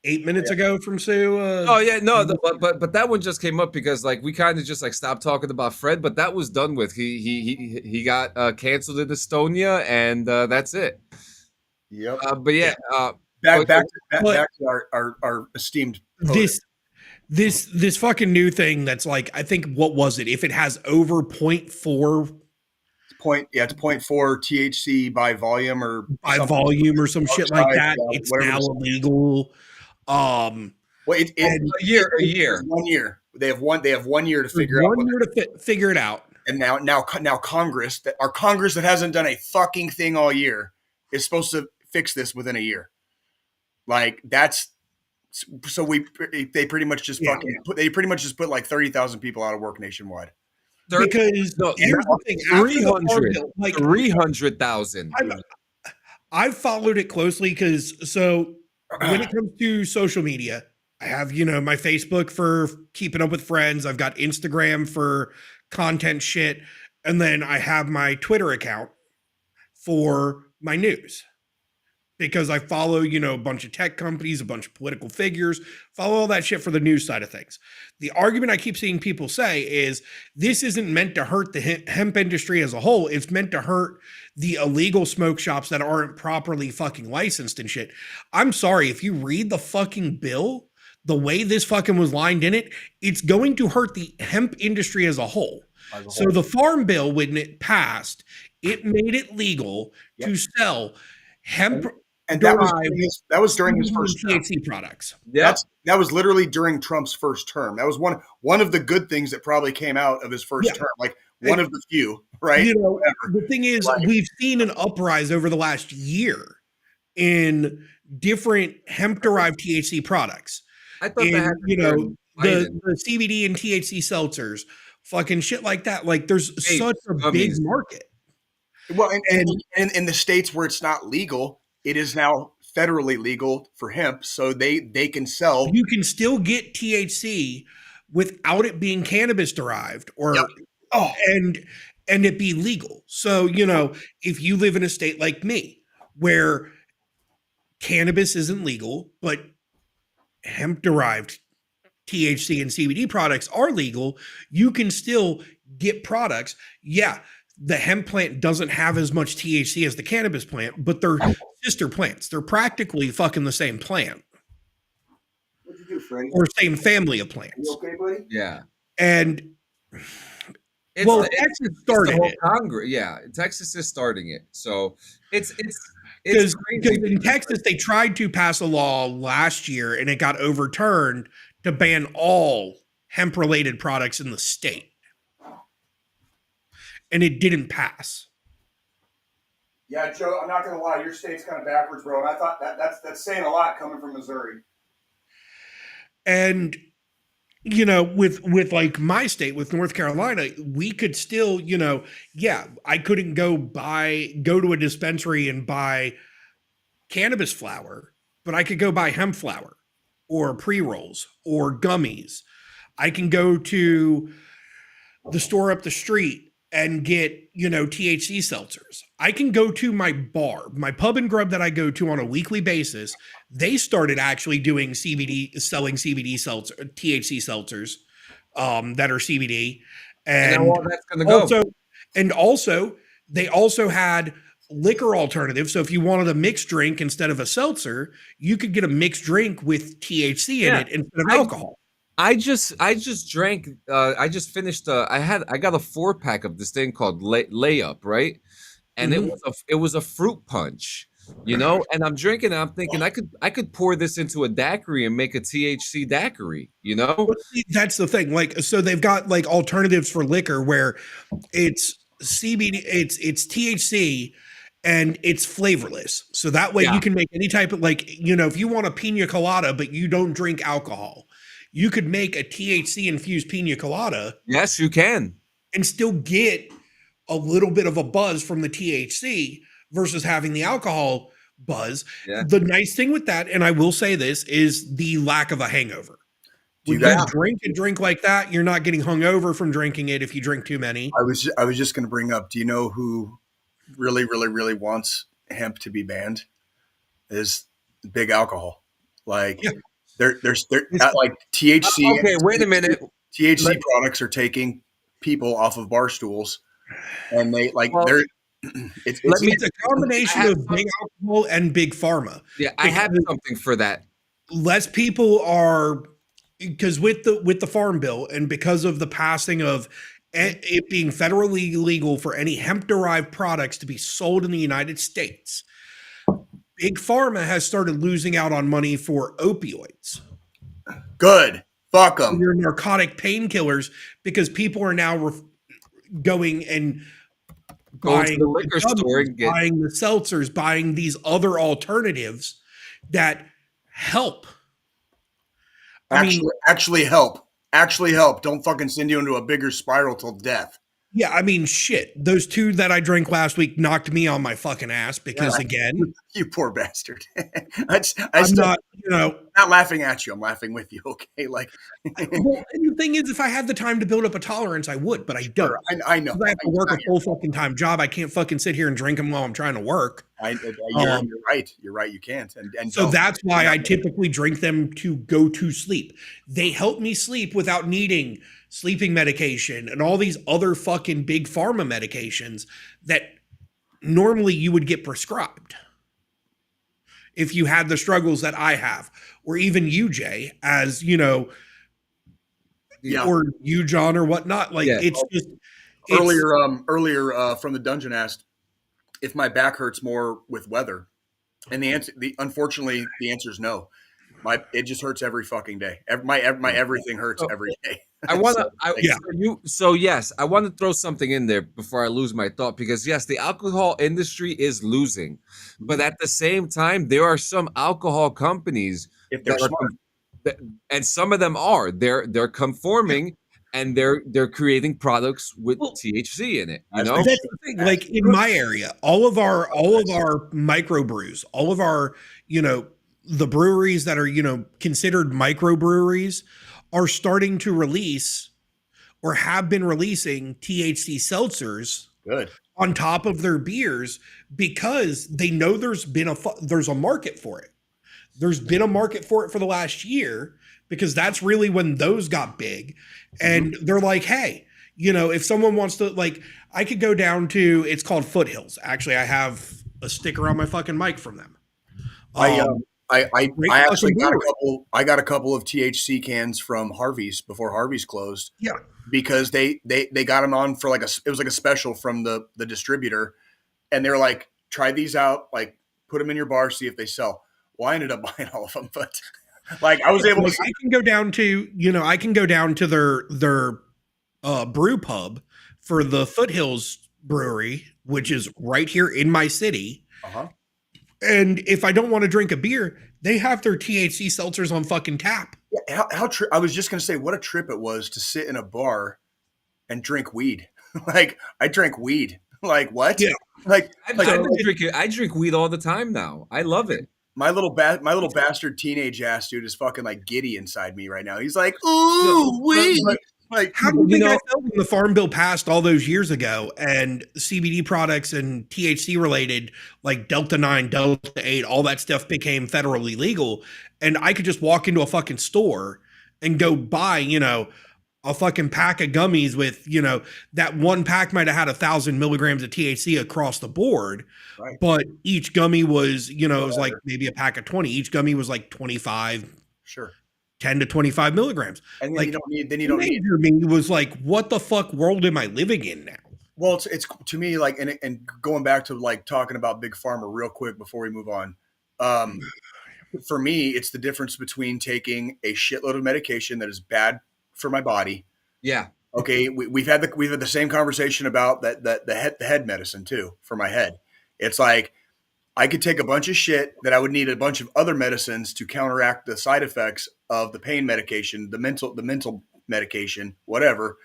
8 minutes ago from Sue.
But that one just came up because like we kind of just like stopped talking about Fred, but that was done with. He got canceled in Estonia, and that's it.
Yep.
Back
to our esteemed poet.
This fucking new thing that's like, I think, what was it? If it has over 0.4
it's 0.4 THC by volume or
some shit like that, it's now illegal.
A year. 1 year. They have 1 year to figure out.
1 year to figure it out.
And now Congress, our Congress that hasn't done a fucking thing all year, is supposed to fix this within a year. Like that's so they pretty much just put like 30,000 people out of work nationwide.
Because here's the thing,
300,000.
I've followed it closely because when it comes to social media, I have my Facebook for keeping up with friends. I've got Instagram for content shit, and then I have my Twitter account for my news. Because I follow, a bunch of tech companies, a bunch of political figures, follow all that shit for the news side of things. The argument I keep seeing people say is this isn't meant to hurt the hemp industry as a whole. It's meant to hurt the illegal smoke shops that aren't properly fucking licensed and shit. I'm sorry, if you read the fucking bill, the way this fucking was lined in it, it's going to hurt the hemp industry as a whole. So the farm bill, when it passed, it made it legal to sell hemp.
And that was during his first term.
THC products.
Yeah,
that was literally during Trump's first term. That was one of the good things that probably came out of his first term. Like one of the few, right?
The thing is, we've seen an uprise over the last year in different hemp-derived THC products.
I thought
the CBD and THC seltzers, fucking shit like that. Like there's such a big market.
Well, and in the states where it's not legal, it is now federally legal for hemp, so they can sell.
You can still get THC without it being cannabis derived, and it be legal. So if you live in a state like me, where cannabis isn't legal, but hemp derived THC and CBD products are legal, you can still get products. Yeah. The hemp plant doesn't have as much THC as the cannabis plant, but they're sister plants. They're practically fucking the same plant.
What'd you do, Freddie?
Or same family of plants.
You okay, buddy?
Yeah.
And Texas started
the whole
it.
Congress. Yeah, Texas is starting it. So it's
Because
crazy.
in Texas, they tried to pass a law last year and it got overturned to ban all hemp-related products in the state. And it didn't pass.
Yeah, Joe, I'm not going to lie. Your state's kind of backwards, bro. And I thought that's saying a lot coming from Missouri.
And, with like my state, with North Carolina, we could still, I couldn't go to a dispensary and buy cannabis flower, but I could go buy hemp flower or pre-rolls or gummies. I can go to the store up the street and get, THC seltzers. I can go to my bar, my pub and grub that I go to on a weekly basis. They started actually doing selling CBD seltzer, THC seltzers that are CBD. And
now all that's going to go.
Also, they also had liquor alternatives. So if you wanted a mixed drink instead of a seltzer, you could get a mixed drink with THC in it instead of alcohol.
I just drank. I just finished. I got a 4-pack of this thing called Layup, right? And it was a fruit punch, and I'm drinking. And I'm thinking I could pour this into a daiquiri and make a THC daiquiri,
That's the thing. Like, so they've got like alternatives for liquor where it's CBD, it's THC. And it's flavorless. So that way you can make any type of if you want a pina colada, but you don't drink alcohol, you could make a THC infused pina colada.
Yes, you can.
And still get a little bit of a buzz from the THC versus having the alcohol buzz. Yeah. The nice thing with that, and I will say this, is the lack of a hangover. When you drink like that, you're not getting hungover from drinking it if you drink too many.
I was just going to bring up, do you know who really, really, really wants hemp to be banned? Is big alcohol. Like there's like THC.
Okay, wait a minute.
THC products are taking people off of bar stools, and
it's a combination of big alcohol and big pharma.
Yeah, I have something for that.
Less people are, because with the farm bill and because of the passing of it being federally legal for any hemp-derived products to be sold in the United States, Big Pharma has started losing out on money for opioids.
Good. Fuck them.
Your narcotic painkillers, because people are now going and buying
to the liquor store and
buying the seltzers, buying these other alternatives that help.
Actually help. Actually help. Don't fucking send you into a bigger spiral till death.
Yeah, I mean, shit. Those 2 that I drank last week knocked me on my fucking ass because, again,
you poor bastard.
I'm not
laughing at you. I'm laughing with you. Okay, like.
Well, and the thing is, if I had the time to build up a tolerance, I would, but I don't.
I know.
I have to work a full fucking time job. I can't fucking sit here and drink them while I'm trying to work.
You're right. You're right. You can't. And
so that's why I typically drink them to go to sleep. They help me sleep without needing sleeping medication and all these other fucking big pharma medications that normally you would get prescribed if you had the struggles that I have, or even you, Jay, as or you, John, or whatnot. Like it's just
earlier from the dungeon asked if my back hurts more with weather, and unfortunately the answer is no. It just hurts every fucking day. My everything hurts every day.
I want to. Yes, I want to throw something in there before I lose my thought, because yes, the alcohol industry is losing, but at the same time, there are some alcohol companies and some of them they're conforming and they're creating products with THC in it.
That's the thing. Like in my area, all of our microbrews, all of our the breweries that are considered microbreweries are starting to release or have been releasing THC seltzers on top of their beers because they know there's a market for it. There's been a market for it for the last year because that's really when those got big. And they're like, hey, if someone wants to, like, I could go down to, it's called Foothills. Actually, I have a sticker on my fucking mic from them.
I actually got a couple of THC cans from Harvey's before Harvey's closed.
Yeah.
because they got them on for it was like a special from the distributor, and they were like, try these out, like put them in your bar, see if they sell. Well, I ended up buying all of them, but like I was able to.
I can go down to their brew pub for the Foothills Brewery, which is right here in my city.
Uh-huh.
And if I don't want to drink a beer, they have their THC seltzers on fucking tap.
Yeah, I was just going to say what a trip it was to sit in a bar and drink weed. Like I drank weed. Like what?
Yeah.
I drink weed all the time now. I love it.
My little bastard teenage ass dude is fucking like giddy inside me right now. He's like, ooh, weed. Like,
how do you think I felt when the Farm Bill passed all those years ago and CBD products and THC related like Delta 9, Delta 8, all that stuff became federally legal, and I could just walk into a fucking store and go buy, a fucking pack of gummies with, that one pack might have had 1,000 milligrams of THC across the board,
right.
But each gummy was, it was like maybe a pack of 20. Each gummy was like 25.
Sure.
10 to 25 milligrams.
And then
like,
you don't need
me was like, what the fuck world am I living in now?
Well, it's to me like, and going back to like talking about Big Pharma real quick before we move on. For me, it's the difference between taking a shitload of medication that is bad for my body.
Yeah.
Okay. We've had the same conversation about the head medicine too for my head. It's like, I could take a bunch of shit that I would need a bunch of other medicines to counteract the side effects of the pain medication, the mental medication, whatever.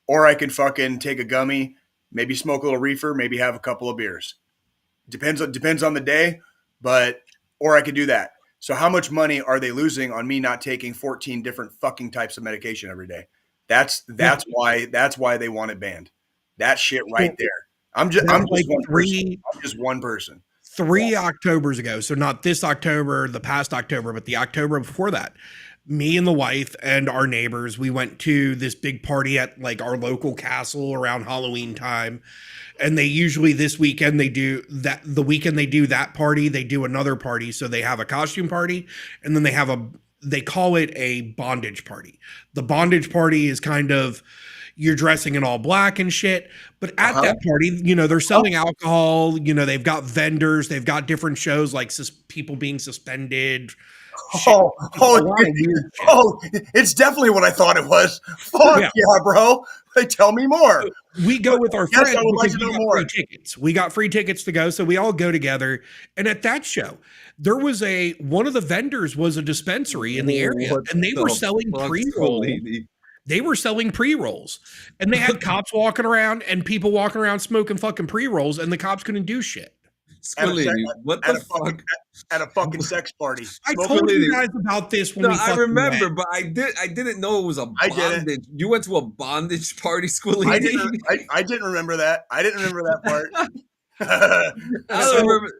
Or I could fucking take a gummy, maybe smoke a little reefer, maybe have a couple of beers. Depends on the day, or I could do that. So how much money are they losing on me not taking 14 different fucking types of medication every day? That's why they want it banned. That shit right there. I'm just one person.
3 Octobers ago, so not this October, the past October, but the October before that, me and the wife and our neighbors, we went to this big party at like our local castle around Halloween time. And they usually this weekend they do that. The weekend they do that party, they do another party. So they have a costume party, and then they call it a bondage party. The bondage party is kind of, you're dressing in all black and shit. But at that party, they're selling alcohol. They've got vendors. They've got different shows like people being suspended.
It's definitely what I thought it was. Fuck yeah, bro. Tell me more.
We go with our friends.
I would like to know more.
We got free tickets to go. So we all go together. And at that show, there was one of the vendors was a dispensary in the area, and they were selling pre-rolls. They were selling pre-rolls, and they had cops walking around and people walking around smoking fucking pre-rolls, and the cops couldn't do shit.
Squillini, what the fuck?
At a fucking sex party.
I told you guys about this when
I remember, but I didn't know it was a bondage. You went to a bondage party, Squillini?
I didn't remember that. I didn't remember that part.
I don't remember.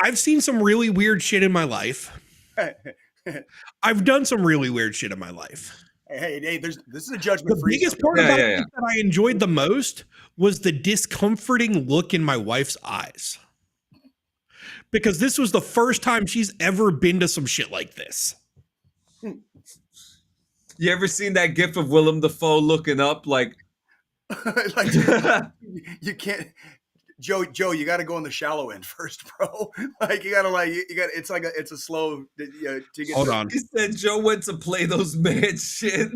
I've seen some really weird shit in my life. I've done some really weird shit in my life.
Hey, this is a judgment.
The biggest part about it that I enjoyed the most was the discomforting look in my wife's eyes. Because this was the first time she's ever been to some shit like this.
You ever seen that gif of Willem Dafoe looking up like
you can't Joe, you got to go on the shallow end first, bro. Like you got to it's a slow to get.
Hold on.
He said Joe went to play those mad shit.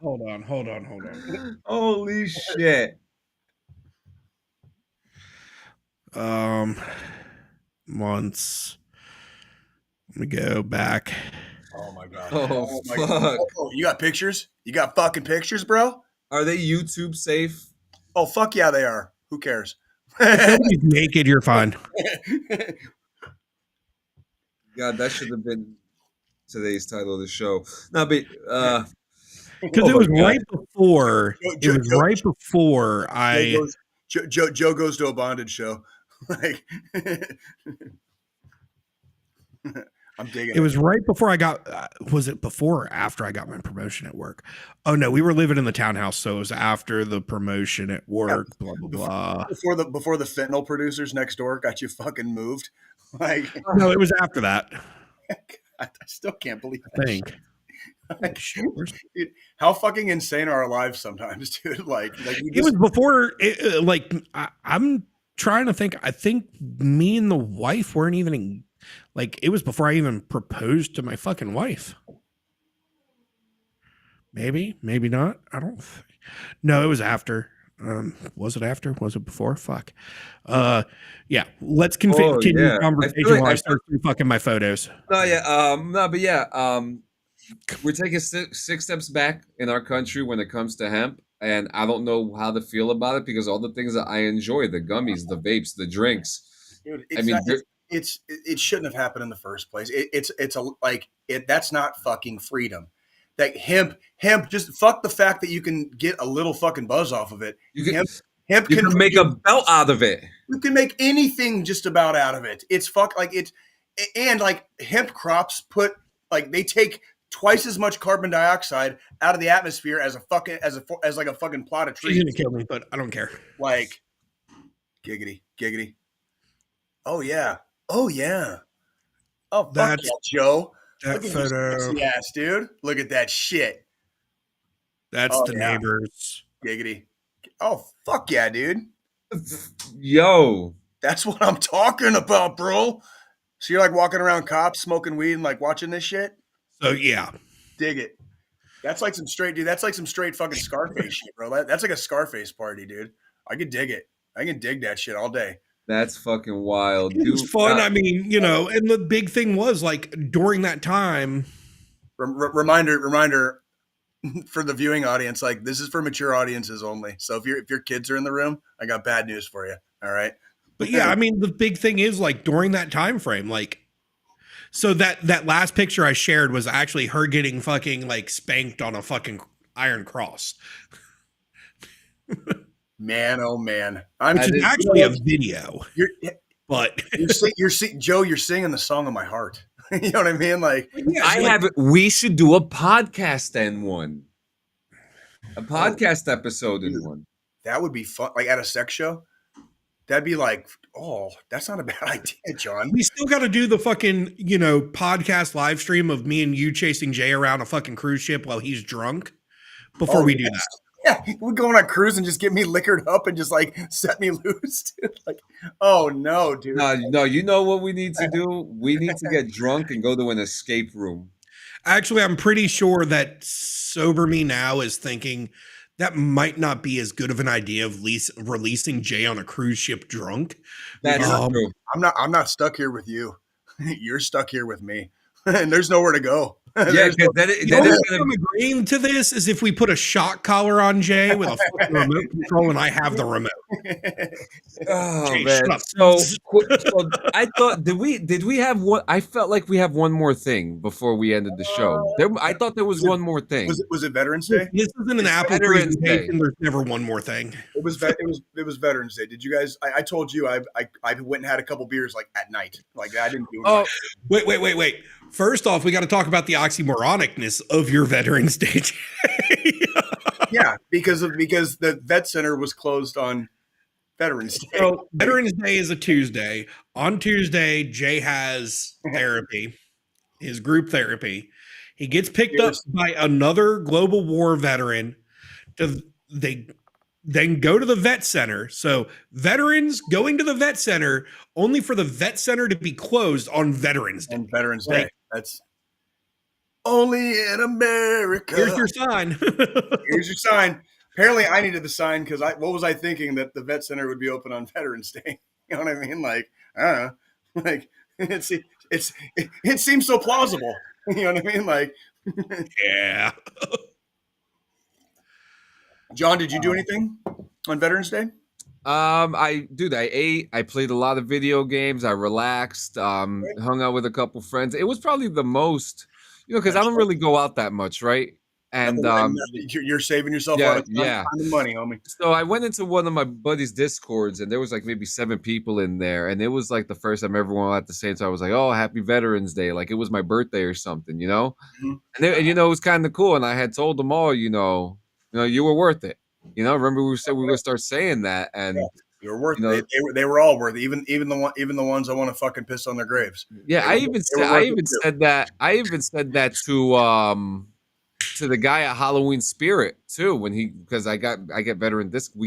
Hold on.
Holy shit.
Once. Let me go back.
Oh my god.
Oh my fuck.
Oh, you got pictures? You got fucking pictures, bro?
Are they YouTube safe?
Oh fuck yeah, they are. Who cares?
If you're naked, you're fine.
God, that should have been today's title of the show. No, but
because it was right before. Right before
Joe goes to a bondage show. Like I'm digging.
It was right before I got. Was it before or after I got my promotion at work? Oh no, we were living in the townhouse, so it was after the promotion at work. Yeah. Blah blah blah.
Before the fentanyl producers next door got you fucking moved. Like
no, it was after that.
I still can't believe
that. I think.
Like,
Shit,
dude, how fucking insane are our lives sometimes, dude? Like you
it
just,
was before. I'm trying to think. I think me and the wife weren't even like. It was before I even proposed to my fucking wife. Maybe, maybe not. I don't. No, it was after. Was it after? Was it before? Fuck. Yeah. Let's continue the
I
conversation
feel like
while I start through fucking my photos.
We're taking six steps back in our country when it comes to hemp, and I don't know how to feel about it because all the things that I enjoy, the gummies, the vapes, the drinks.
dude,
I mean,
it shouldn't have happened in the first place. It's a like it. That's not fucking freedom. Like hemp, just fuck the fact that you can get a little fucking buzz off of it.
you can
Hemp
you can make a belt out of it.
you can make anything just about out of it. It's fuck like it's and like hemp crops they take twice as much carbon dioxide out of the atmosphere as a fucking as like a fucking plot of
She's
trees.
gonna kill me, but I don't care.
Like giggity. Oh yeah. Oh yeah. Oh fuck
That's-
yeah, Joe.
That
Look at your
photo.
sexy ass, dude. Look at that shit.
That's
Oh,
the
yeah.
neighbors.
Giggity. Oh fuck yeah, dude.
Yo,
That's what I'm talking about, bro. So you're like walking around cops, smoking weed, and like watching this shit?
So yeah.
Dig it. That's like some straight, dude. That's like some straight fucking Scarface shit, bro. That's like a Scarface party, dude. I can dig it. I can dig that shit all day.
that's fucking wild.
It was
Dude,
fun. I mean, and the big thing was like during that time.
Reminder for the viewing audience, like this is for mature audiences only. So if your kids are in the room, I got bad news for you. All right.
But yeah, I mean, the big thing is like during that time frame, like, so that last picture I shared was actually her getting fucking like spanked on a fucking iron cross.
Man, oh man.
Which is actually a video. But
You're Joe, you're singing the song of my heart. You know what I mean? Like,
we should do a podcast in one. A podcast episode in one.
that would be fun. Like at a sex show, that'd be like, oh, that's not a bad idea, John.
we still got to do the fucking, podcast live stream of me and you chasing Jay around a fucking cruise ship while he's drunk before we do that.
Yeah, we're going on a cruise and just get me liquored up and just like set me loose, dude. Like, oh no, dude.
No, you know what we need to do? We need to get drunk and go to an escape room.
Actually, I'm pretty sure that Sober Me Now is thinking that might not be as good of an idea of releasing Jay on a cruise ship drunk.
That's true.
I'm not stuck here with you. You're stuck here with me. And there's nowhere to go.
Yeah, because
The only way I'm agreeing to this is if we put a shock collar on Jay with a fucking remote control and I have the remote.
Oh
Jay,
man!
shut up.
So I thought did we have one? I felt like we have one more thing before we ended the show. I thought there was one more thing.
Was it Veterans Day?
This isn't an Apple
Veterans Day.
presentation. There's never one more thing.
It was Veterans Day. Did you guys? I told you I went and had a couple beers like at night. Like I didn't do it.
Oh, wait. First off, we got to talk about the oxymoronicness of your Veterans Day.
Yeah, because the vet center was closed on Veterans Day.
So Veterans Day is a Tuesday. On Tuesday, Jay has therapy, his group therapy. He gets picked up by another global war veteran. They then go to the vet center. So veterans going to the vet center only for the vet center to be closed on Veterans Day.
And Veterans Day. That's only in America.
Here's your sign.
Here's your sign. Apparently, I needed the sign because what was I thinking that the vet center would be open on Veterans Day? You know what I mean? Like, I don't know. Like, it seems so plausible. You know what I mean? Like,
Yeah.
John, did you do anything on Veterans Day?
I ate, I played a lot of video games, I relaxed, hung out with a couple friends. It was probably the most, because I don't really go out that much, right? And
you're saving yourself a lot of time and money, homie.
So I went into one of my buddies' Discords, and there was like maybe 7 people in there, and it was like the first time everyone at the same time. I was like, "Oh, happy Veterans Day!" Like it was my birthday or something, Mm-hmm. And it was kind of cool. And I had told them all, you were worth it. Remember we said we would start saying that, and
you were worth it. They were all worth it. Even the ones I want to fucking piss on their graves.
Yeah, I even said that to to the guy at Halloween Spirit too because we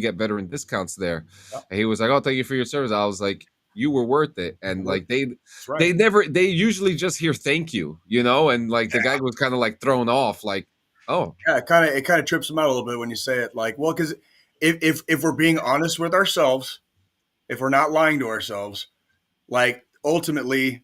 get veteran discounts there.
Yep.
And he was like, "Oh, thank you for your service." I was like, "You were worth it." And like
That's right.
they usually just hear thank you, and like the guy was kind of like thrown off, like, "Oh,
Yeah, it kind of trips them out a little bit when you say it. Like, well, because if we're being honest with ourselves, if we're not lying to ourselves, like ultimately,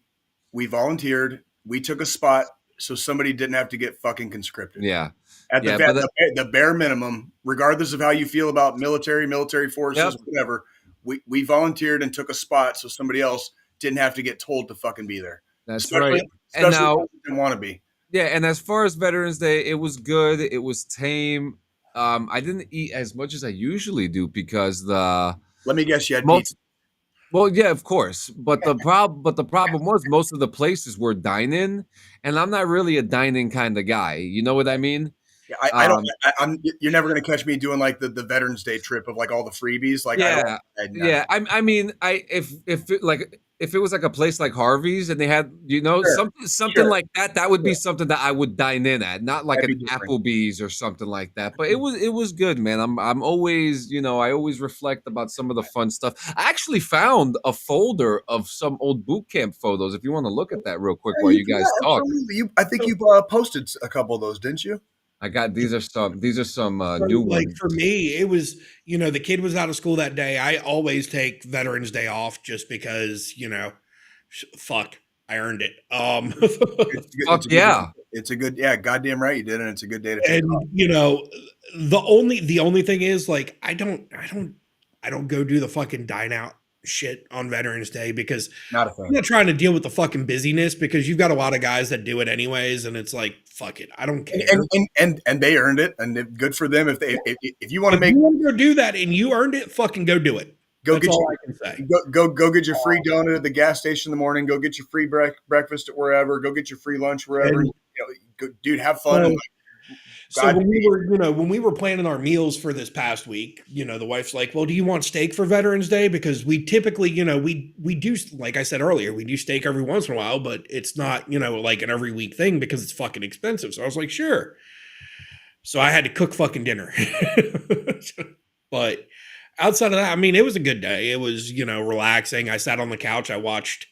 we volunteered, we took a spot, so somebody didn't have to get fucking conscripted.
yeah."
At
Yeah,
the bare minimum, regardless of how you feel about military forces, whatever, we volunteered and took a spot so somebody else didn't have to get told to fucking be there.
That's
Especially,
right. And
especially
now,
if they didn't want to be.
yeah, and as far as Veterans Day, it was good. It was tame. I didn't eat as much as I usually do because
Let me guess, you had
most.
pizza.
Well, yeah, of course, but the problem was most of the places were dine-in, and I'm not really a dine-in kind of guy. You know what I mean?
Yeah, I don't. You're never going to catch me doing like the Veterans Day trip of like all the freebies. Like,
Yeah, yeah. I mean, if it was like a place like Harvey's and they had
Sure,
something
sure.
like that would be something that I would dine in at, not like
That'd
an
be different.
Applebee's or something like that. But it was good, man. I'm always I always reflect about some of the fun stuff. I actually found a folder of some old boot camp photos. If you want to look at that real quick while you guys talk.
Absolutely. I think you posted a couple of those, didn't you?
I got these are some new
So, like
ones.
for me, it was, the kid was out of school that day. I always take Veterans Day off just because, fuck, I earned it.
Fuck yeah.
It's a good, yeah, goddamn right you did, and it's a good day to take
And
off.
the only thing is like I don't go do the fucking dine out shit on Veterans Day because
Not a fan.
I'm not trying to deal with the fucking busyness because you've got a lot of guys that do it anyways, and it's like fuck it, I don't care.
And they earned it, and good for them. If you want to
If
make
you want to go do that and you earned it, fucking go do it.
go
That's
get
all
your,
I can say.
go get your free donut at the gas station in the morning. Go get your free breakfast at wherever. Go get your free lunch wherever.
And-
Dude, have fun. And
So when we were planning our meals for this past week, the wife's like, "Well, do you want steak for Veterans Day?" Because we typically, we do, like I said earlier, we do steak every once in a while, but it's not, like an every week thing because it's fucking expensive. So I was like, "Sure." So I had to cook fucking dinner. But outside of that, I mean, it was a good day. It was, relaxing. I sat on the couch. I watched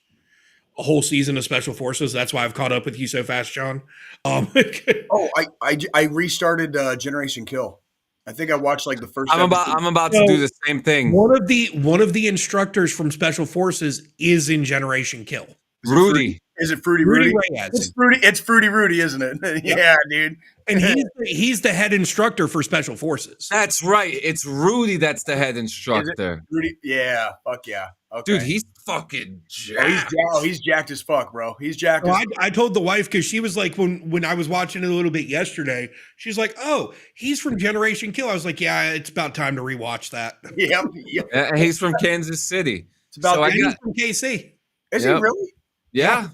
a whole season of Special Forces. That's why I've caught up with you so fast, John.
I restarted Generation Kill. I think I watched like the first.
I'm about to do the same thing.
One of the instructors from Special Forces is in Generation Kill.
Rudy.
Is it Fruity
Rudy
Rudy?
Reyes.
It's Fruity Rudy, isn't it? Yeah, dude.
And he's the head instructor for Special Forces.
That's right. It's Rudy that's the head instructor.
Rudy, yeah, fuck yeah. Okay.
Dude, he's fucking jacked.
He's jacked as fuck, bro. He's jacked
So
as
I told the wife because she was like, when I was watching it a little bit yesterday, she's like, "Oh, he's from Generation Kill." I was like, "Yeah, it's about time to rewatch that."
Yep.
And he's from Kansas City.
It's about
He's from KC.
Is he really?
Yeah.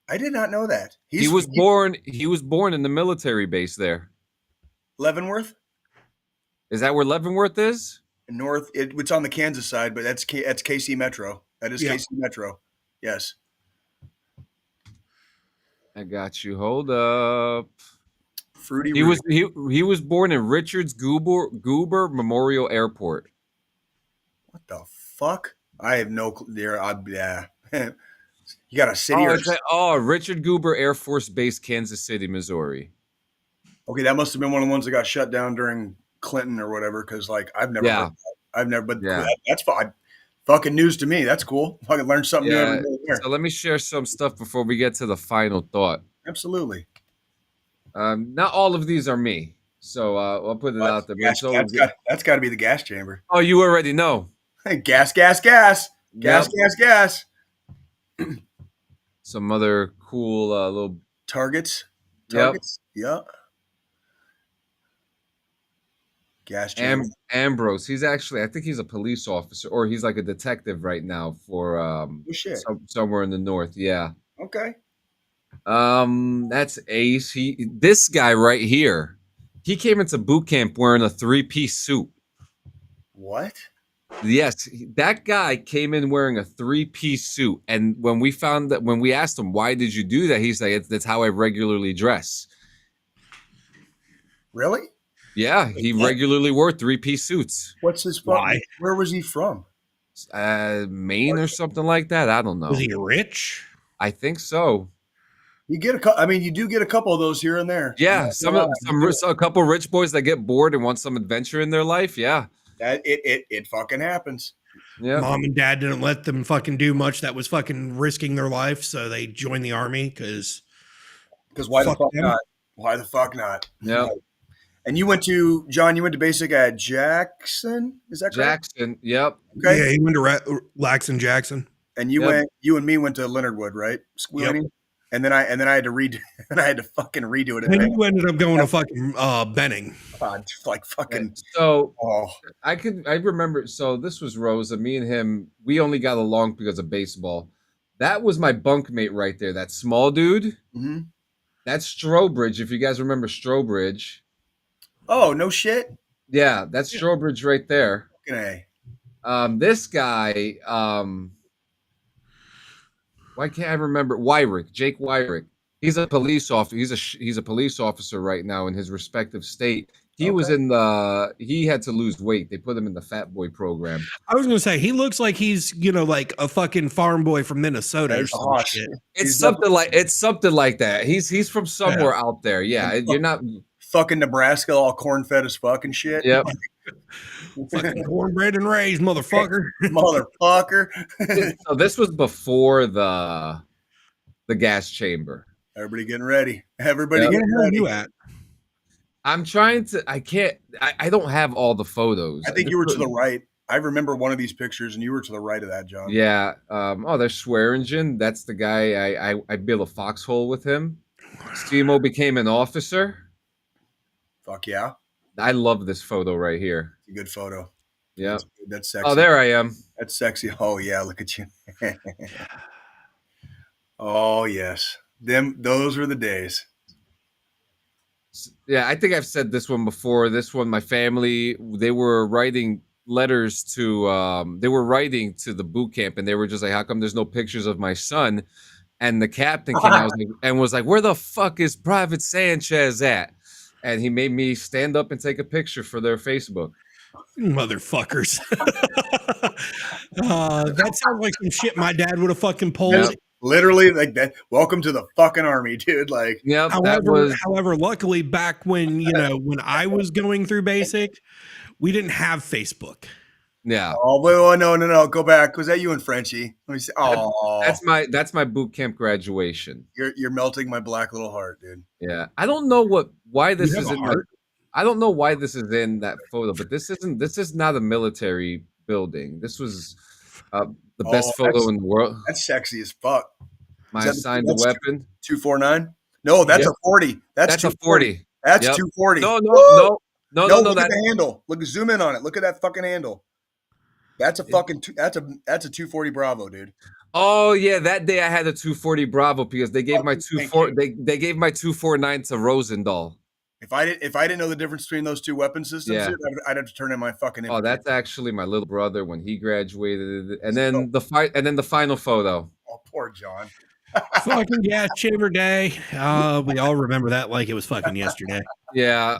I did not know that.
He was born in the military base there.
Leavenworth?
Is that where Leavenworth is?
North. It's on the Kansas side, but that's KC Metro. That is KC Metro. Yes.
I got you. Hold up.
Fruity.
He was born in Richards Goober Memorial Airport.
What the fuck? I have no clue. Yeah. You got a city
Richard Goober Air Force Base, Kansas City, Missouri.
Okay, that must have been one of the ones that got shut down during Clinton or whatever. Because I've never heard that. But that's fine. Fucking news to me. That's cool. Fucking learn something new every day there.
So let me share some stuff before we get to the final thought.
Absolutely.
Not all of these are me, so I'll put it out there.
That's got to be the gas chamber.
Oh, you already know.
Gas.
Some other cool little
targets.
Yep.
Gas chamber.
Ambrose. He's actually, I think he's a police officer, or he's like a detective right now for somewhere in the north. Yeah.
Okay.
That's Ace. This guy right here, he came into boot camp wearing a 3-piece suit.
What?
Yes, that guy came in wearing a 3-piece suit, and when we asked him why did you do that, he's like, "That's how I regularly dress."
Really?
Yeah, he regularly wore 3-piece suits.
What's his
Why?
Where was he from?
Maine or something like that. I don't know.
Was he rich?
I think so.
You get you do get a couple of those here and there.
Yeah, a couple rich boys that get bored and want some adventure in their life. Yeah,
It fucking happens.
yeah.
Mom and dad didn't let them fucking do much that was fucking risking their life, so they joined the army because
why the
Fuck
fuck
them.
not? Why the fuck not?
Yeah.
And you went to basic at Jackson, is that correct?
Jackson. Yep.
Okay.
yeah, he went to Laxon Jackson.
And you and me went to Leonard Wood, right? Squillini.
Yep.
And then I had to redo and I had to fucking redo it.
And then you ended up going to fucking Benning.
Like fucking.
So
Oh,
I remember. So this was Rosa. Me and him. We only got along because of baseball. That was my bunkmate right there. That small dude.
mm-hmm.
That's Strobridge. If you guys remember Strobridge.
Oh, no shit.
Yeah, that's Strobridge right there.
Okay.
This guy. Why can't I remember Wyrick? Jake Wyrick. He's a police officer. He's a police officer right now in his respective state. He was in he had to lose weight. They put him in the Fat Boy program.
I was gonna say he looks like he's like a fucking farm boy from Minnesota or some shit.
It's something like that. He's from somewhere out there. Yeah, you're not
fucking Nebraska, all corn fed as fucking shit.
Yep.
Fucking cornbread and raised, motherfucker.
Motherfucker.
So this was before the gas chamber.
Everybody getting ready. Everybody
Where
getting
the hell are
ready.
you at?
I'm trying to. I don't have all the photos.
I think you were to the right. I remember one of these pictures, and you were to the right of that, John.
Yeah. There's Swearingen. That's the guy. I built a foxhole with him. Stemo became an officer.
Fuck yeah.
I love this photo right here.
It's a good photo.
Yeah.
That's sexy.
Oh, there I am.
That's sexy. Oh yeah, look at you. Oh yes. Those were the days.
Yeah, I think I've said this one before. This one, my family, they were writing letters to the boot camp, and they were just like, how come there's no pictures of my son? And the captain came out and was like, where the fuck is Private Sanchez at? And he made me stand up and take a picture for their Facebook.
Motherfuckers. That sounds like some shit my dad would have fucking pulled.
Yep.
Literally like that. Welcome to the fucking army, dude. Like,
yeah.
However, luckily back when when I was going through basic, we didn't have Facebook.
Yeah.
Oh, wait, no. Go back. Was that you and Frenchie? Let me see. Oh,
that's my boot camp graduation.
You're melting my black little heart, dude.
Yeah. I don't know why this is in
heart?
I don't know why this is in that photo, but this is not a military building. This was the best photo in the world.
That's sexy as fuck.
My assigned the weapon.
249? No, that's a 40. That's
a 40.
That's
Yep.
240.
No.
Look at the handle. Look, zoom in on it. Look at that fucking handle. That's a fucking that's a 240 Bravo, dude.
Oh yeah, that day I had a 240 Bravo because they gave my 240 they gave my 249 to Rosendahl.
If I didn't know the difference between those two weapon systems,
Yeah.
dude, I'd have to turn in my fucking.
Oh, that's actually my little brother when he graduated, and then the final photo.
Oh, poor John.
Fucking gas chamber day. We all remember that like it was fucking yesterday.
Yeah.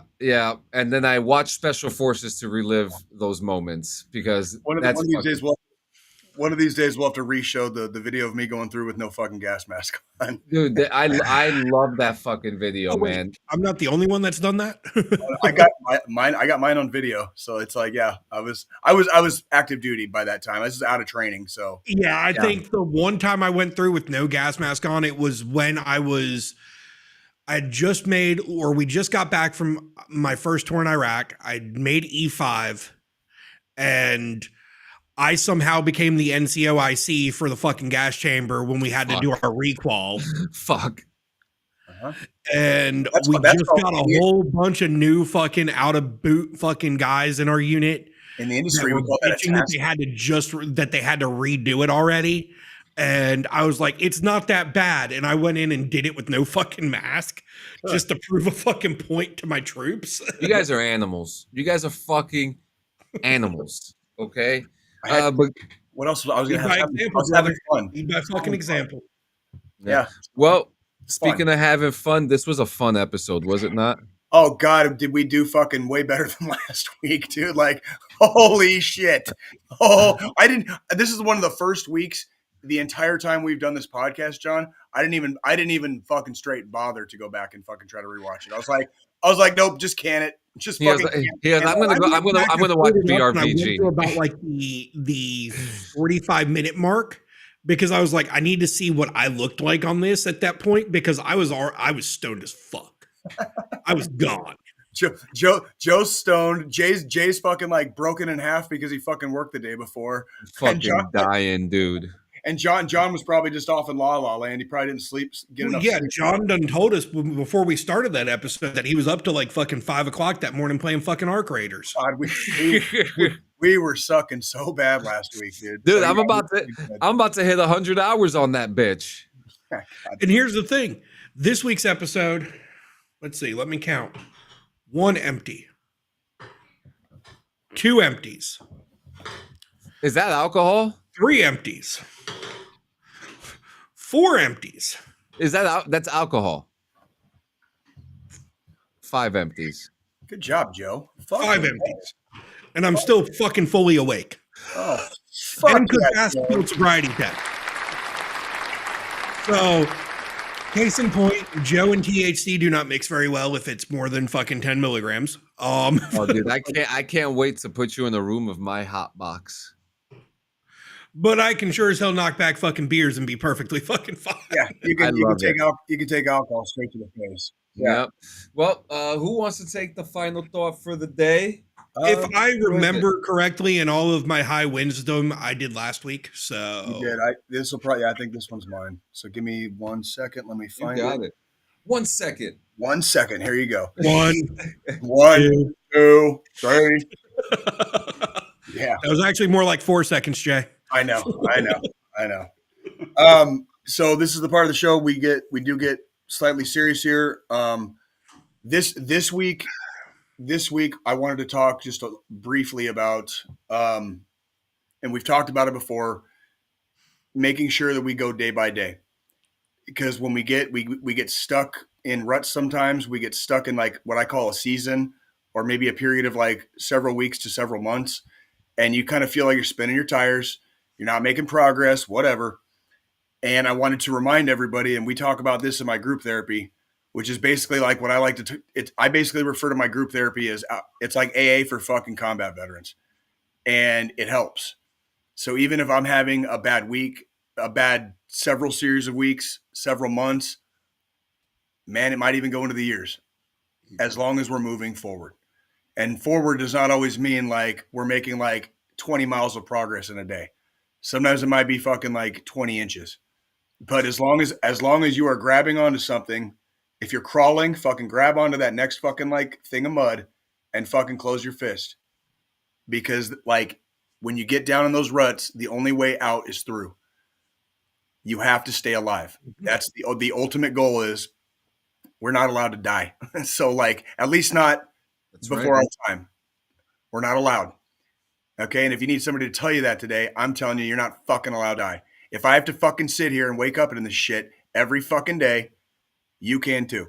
And then I watched Special Forces to relive those moments because
One of these days we'll have to re-show the video of me going through with no fucking gas mask on.
Dude, I love that fucking video, man.
I'm not the only one that's done that.
I got mine on video, so it's like, yeah, I was active duty by that time. I was out of training, so
Yeah, I think the one time I went through with no gas mask on, it was when we just got back from my first tour in Iraq. I made E5 and I somehow became the NCOIC for the fucking gas chamber when we had to do our requal.
Fuck.
And we just got a whole bunch of new fucking out of boot fucking guys in our unit.
In the industry, we call
that they had to redo it already. And I was like, it's not that bad. And I went in and did it with no fucking mask just to prove a fucking point to my troops.
You guys are animals. You guys are fucking animals. Okay. But
what else? I was going to have fun.
Lead by fucking example.
Yeah.
Well, speaking of having fun, this was a fun episode, was it not?
Oh God, did we do fucking way better than last week, dude? Like, holy shit. Oh, this is one of the first weeks the entire time we've done this podcast, John. I didn't even fucking straight bother to go back and fucking try to rewatch it. I was like, nope, just can it. Just
He goes,
fucking can
he goes,
it.
I'm gonna go. I'm gonna watch
And I went
BRVG.
through about like the 45-minute mark because I was like, I need to see what I looked like on this at that point because I was stoned as fuck. I was gone.
Joe's stoned. Jay's fucking like broken in half because he fucking worked the day before.
Fucking dying, dude.
And John was probably just off in La La Land. He probably didn't get enough sleep.
John done told us before we started that episode that he was up to like fucking 5 o'clock that morning playing fucking Arc Raiders.
God, we were sucking so bad last week, dude.
Dude, I'm about to hit 100 hours on that bitch.
And here's the thing. This week's episode, let's see, let me count. 1 empty. 2 empties.
Is that alcohol?
3 empties. 4 empties.
Is that's alcohol? 5 empties.
Good job, Joe.
5 empties. And I'm still fucking fully awake.
Oh, fuck
And could
that,
pass
Joe.
field sobriety test. So, case in point, Joe and THC do not mix very well if it's more than fucking 10 milligrams.
Oh, dude, I can't wait to put you in the room of my hot box.
But I can sure as hell knock back fucking beers and be perfectly fucking fine.
Yeah, you can take alcohol straight to the face. Yeah.
Yep. Well, who wants to take the final thought for the day?
If I remember correctly, in all of my high wisdom, I did last week. So
You did. I think this one's mine. So give me 1 second. Let me find it.
1 second.
1 second. Here you go.
1,
1, 2, 3. Yeah.
That was actually more like 4 seconds, Jay.
I know. So this is the part of the show we do get slightly serious here. This week I wanted to talk just briefly about, and we've talked about it before, making sure that we go day by day, because when we get stuck in ruts, sometimes we get stuck in like what I call a season or maybe a period of like several weeks to several months, and you kind of feel like you're spinning your tires. You're not making progress, whatever. And I wanted to remind everybody, and we talk about this in my group therapy, which is basically like what I like to I basically refer to my group therapy as it's like AA for fucking combat veterans. And it helps. So even if I'm having a bad week, a bad several series of weeks, several months, man, it might even go into the years, as long as we're moving forward. And forward does not always mean like we're making like 20 miles of progress in a day. Sometimes it might be fucking like 20 inches. But as long as you are grabbing onto something, if you're crawling, fucking grab onto that next fucking like thing of mud and fucking close your fist. Because like when you get down in those ruts, the only way out is through. You have to stay alive. That's the ultimate goal is we're not allowed to die. So like, at least not before our time. We're not allowed. Okay. And if you need somebody to tell you that today, I'm telling you, you're not fucking allowed to die. If I have to fucking sit here and wake up in this shit every fucking day, you can too.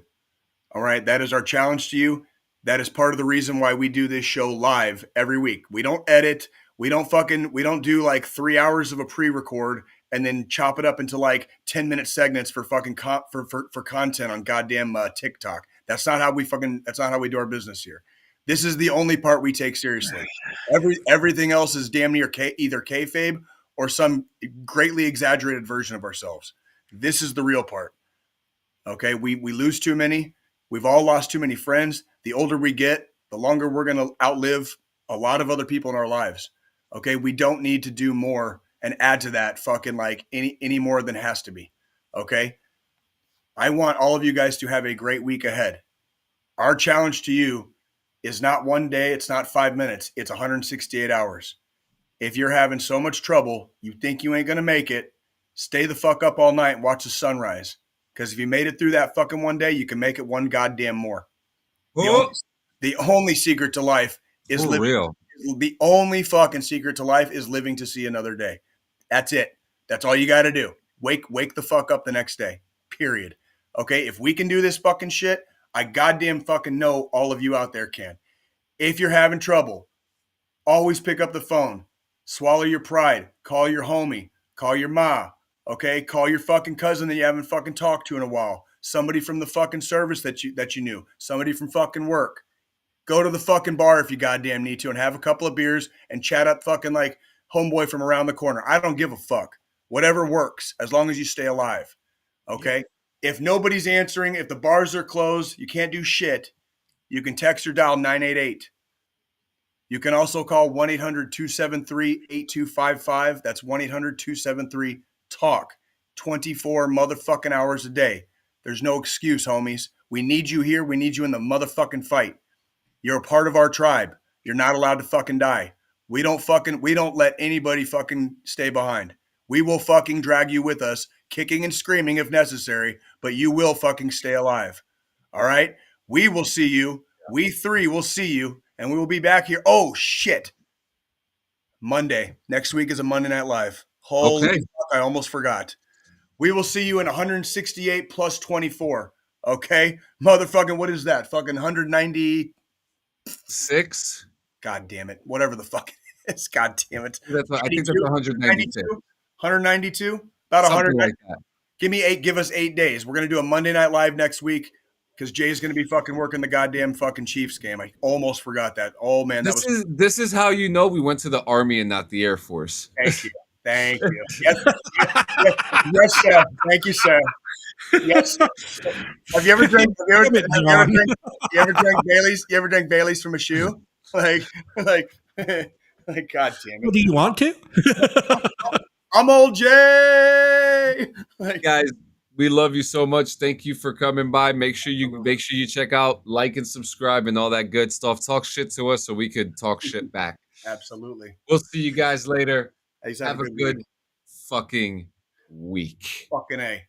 All right. That is our challenge to you. That is part of the reason why we do this show live every week. We don't edit. We don't do like 3 hours of a pre-record and then chop it up into like 10-minute segments for fucking for content on goddamn TikTok. That's not how we do our business here. This is the only part we take seriously. Everything else is damn near either kayfabe or some greatly exaggerated version of ourselves. This is the real part. Okay, we lose too many. We've all lost too many friends. The older we get, the longer we're going to outlive a lot of other people in our lives. Okay, we don't need to do more and add to that fucking like any more than has to be. Okay, I want all of you guys to have a great week ahead. Our challenge to you is not one day, it's not 5 minutes, it's 168 hours. If you're having so much trouble, you think you ain't going to make it, stay the fuck up all night and watch the sunrise. Because if you made it through that fucking one day, you can make it one goddamn more. The only secret to life is living.
Real.
The only fucking secret to life is living to see another day. That's it. That's all you got to do. Wake the fuck up the next day. Period. Okay? If we can do this fucking shit, I goddamn fucking know all of you out there can. If you're having trouble, always pick up the phone. Swallow your pride. Call your homie. Call your ma. Okay? Call your fucking cousin that you haven't fucking talked to in a while. Somebody from the fucking service that you knew. Somebody from fucking work. Go to the fucking bar if you goddamn need to and have a couple of beers and chat up fucking like homeboy from around the corner. I don't give a fuck. Whatever works, as long as you stay alive. Okay? If nobody's answering, if the bars are closed, you can't do shit, you can text or dial 988. You can also call 1-800-273-8255. That's 1-800-273-TALK. 24 motherfucking hours a day. There's no excuse, homies. We need you here. We need you in the motherfucking fight. You're a part of our tribe. You're not allowed to fucking die. We don't let anybody fucking stay behind. We will fucking drag you with us, kicking and screaming if necessary, but you will fucking stay alive. All right? We will see you. We three will see you, and we will be back here. Oh, shit. Monday. Next week is a Monday Night Live. Holy fuck, I almost forgot. We will see you in 168 plus 24. Okay? Motherfucking, what is that? Fucking 196? God damn it. Whatever the fuck it is. God damn it.
I think that's 192.
192? About
Something
100.
like that.
Give us 8 days. We're going to do a Monday Night Live next week because Jay's going to be fucking working the goddamn fucking Chiefs game. I almost forgot that. Oh, man.
This is how you know we went to the Army and not the Air Force.
Thank you. Thank you. Yes, sir. Thank you, sir. Yes. Have you ever drank Baileys? You ever drank Baileys from a shoe? Like, God damn it.
Well, do you want to?
I'm old Jay.
Guys, we love you so much. Thank you for coming by. Make sure you check out, like, and subscribe and all that good stuff. Talk shit to us so we could talk shit back.
Absolutely.
We'll see you guys later.
Have
a good fucking week.
Fucking A.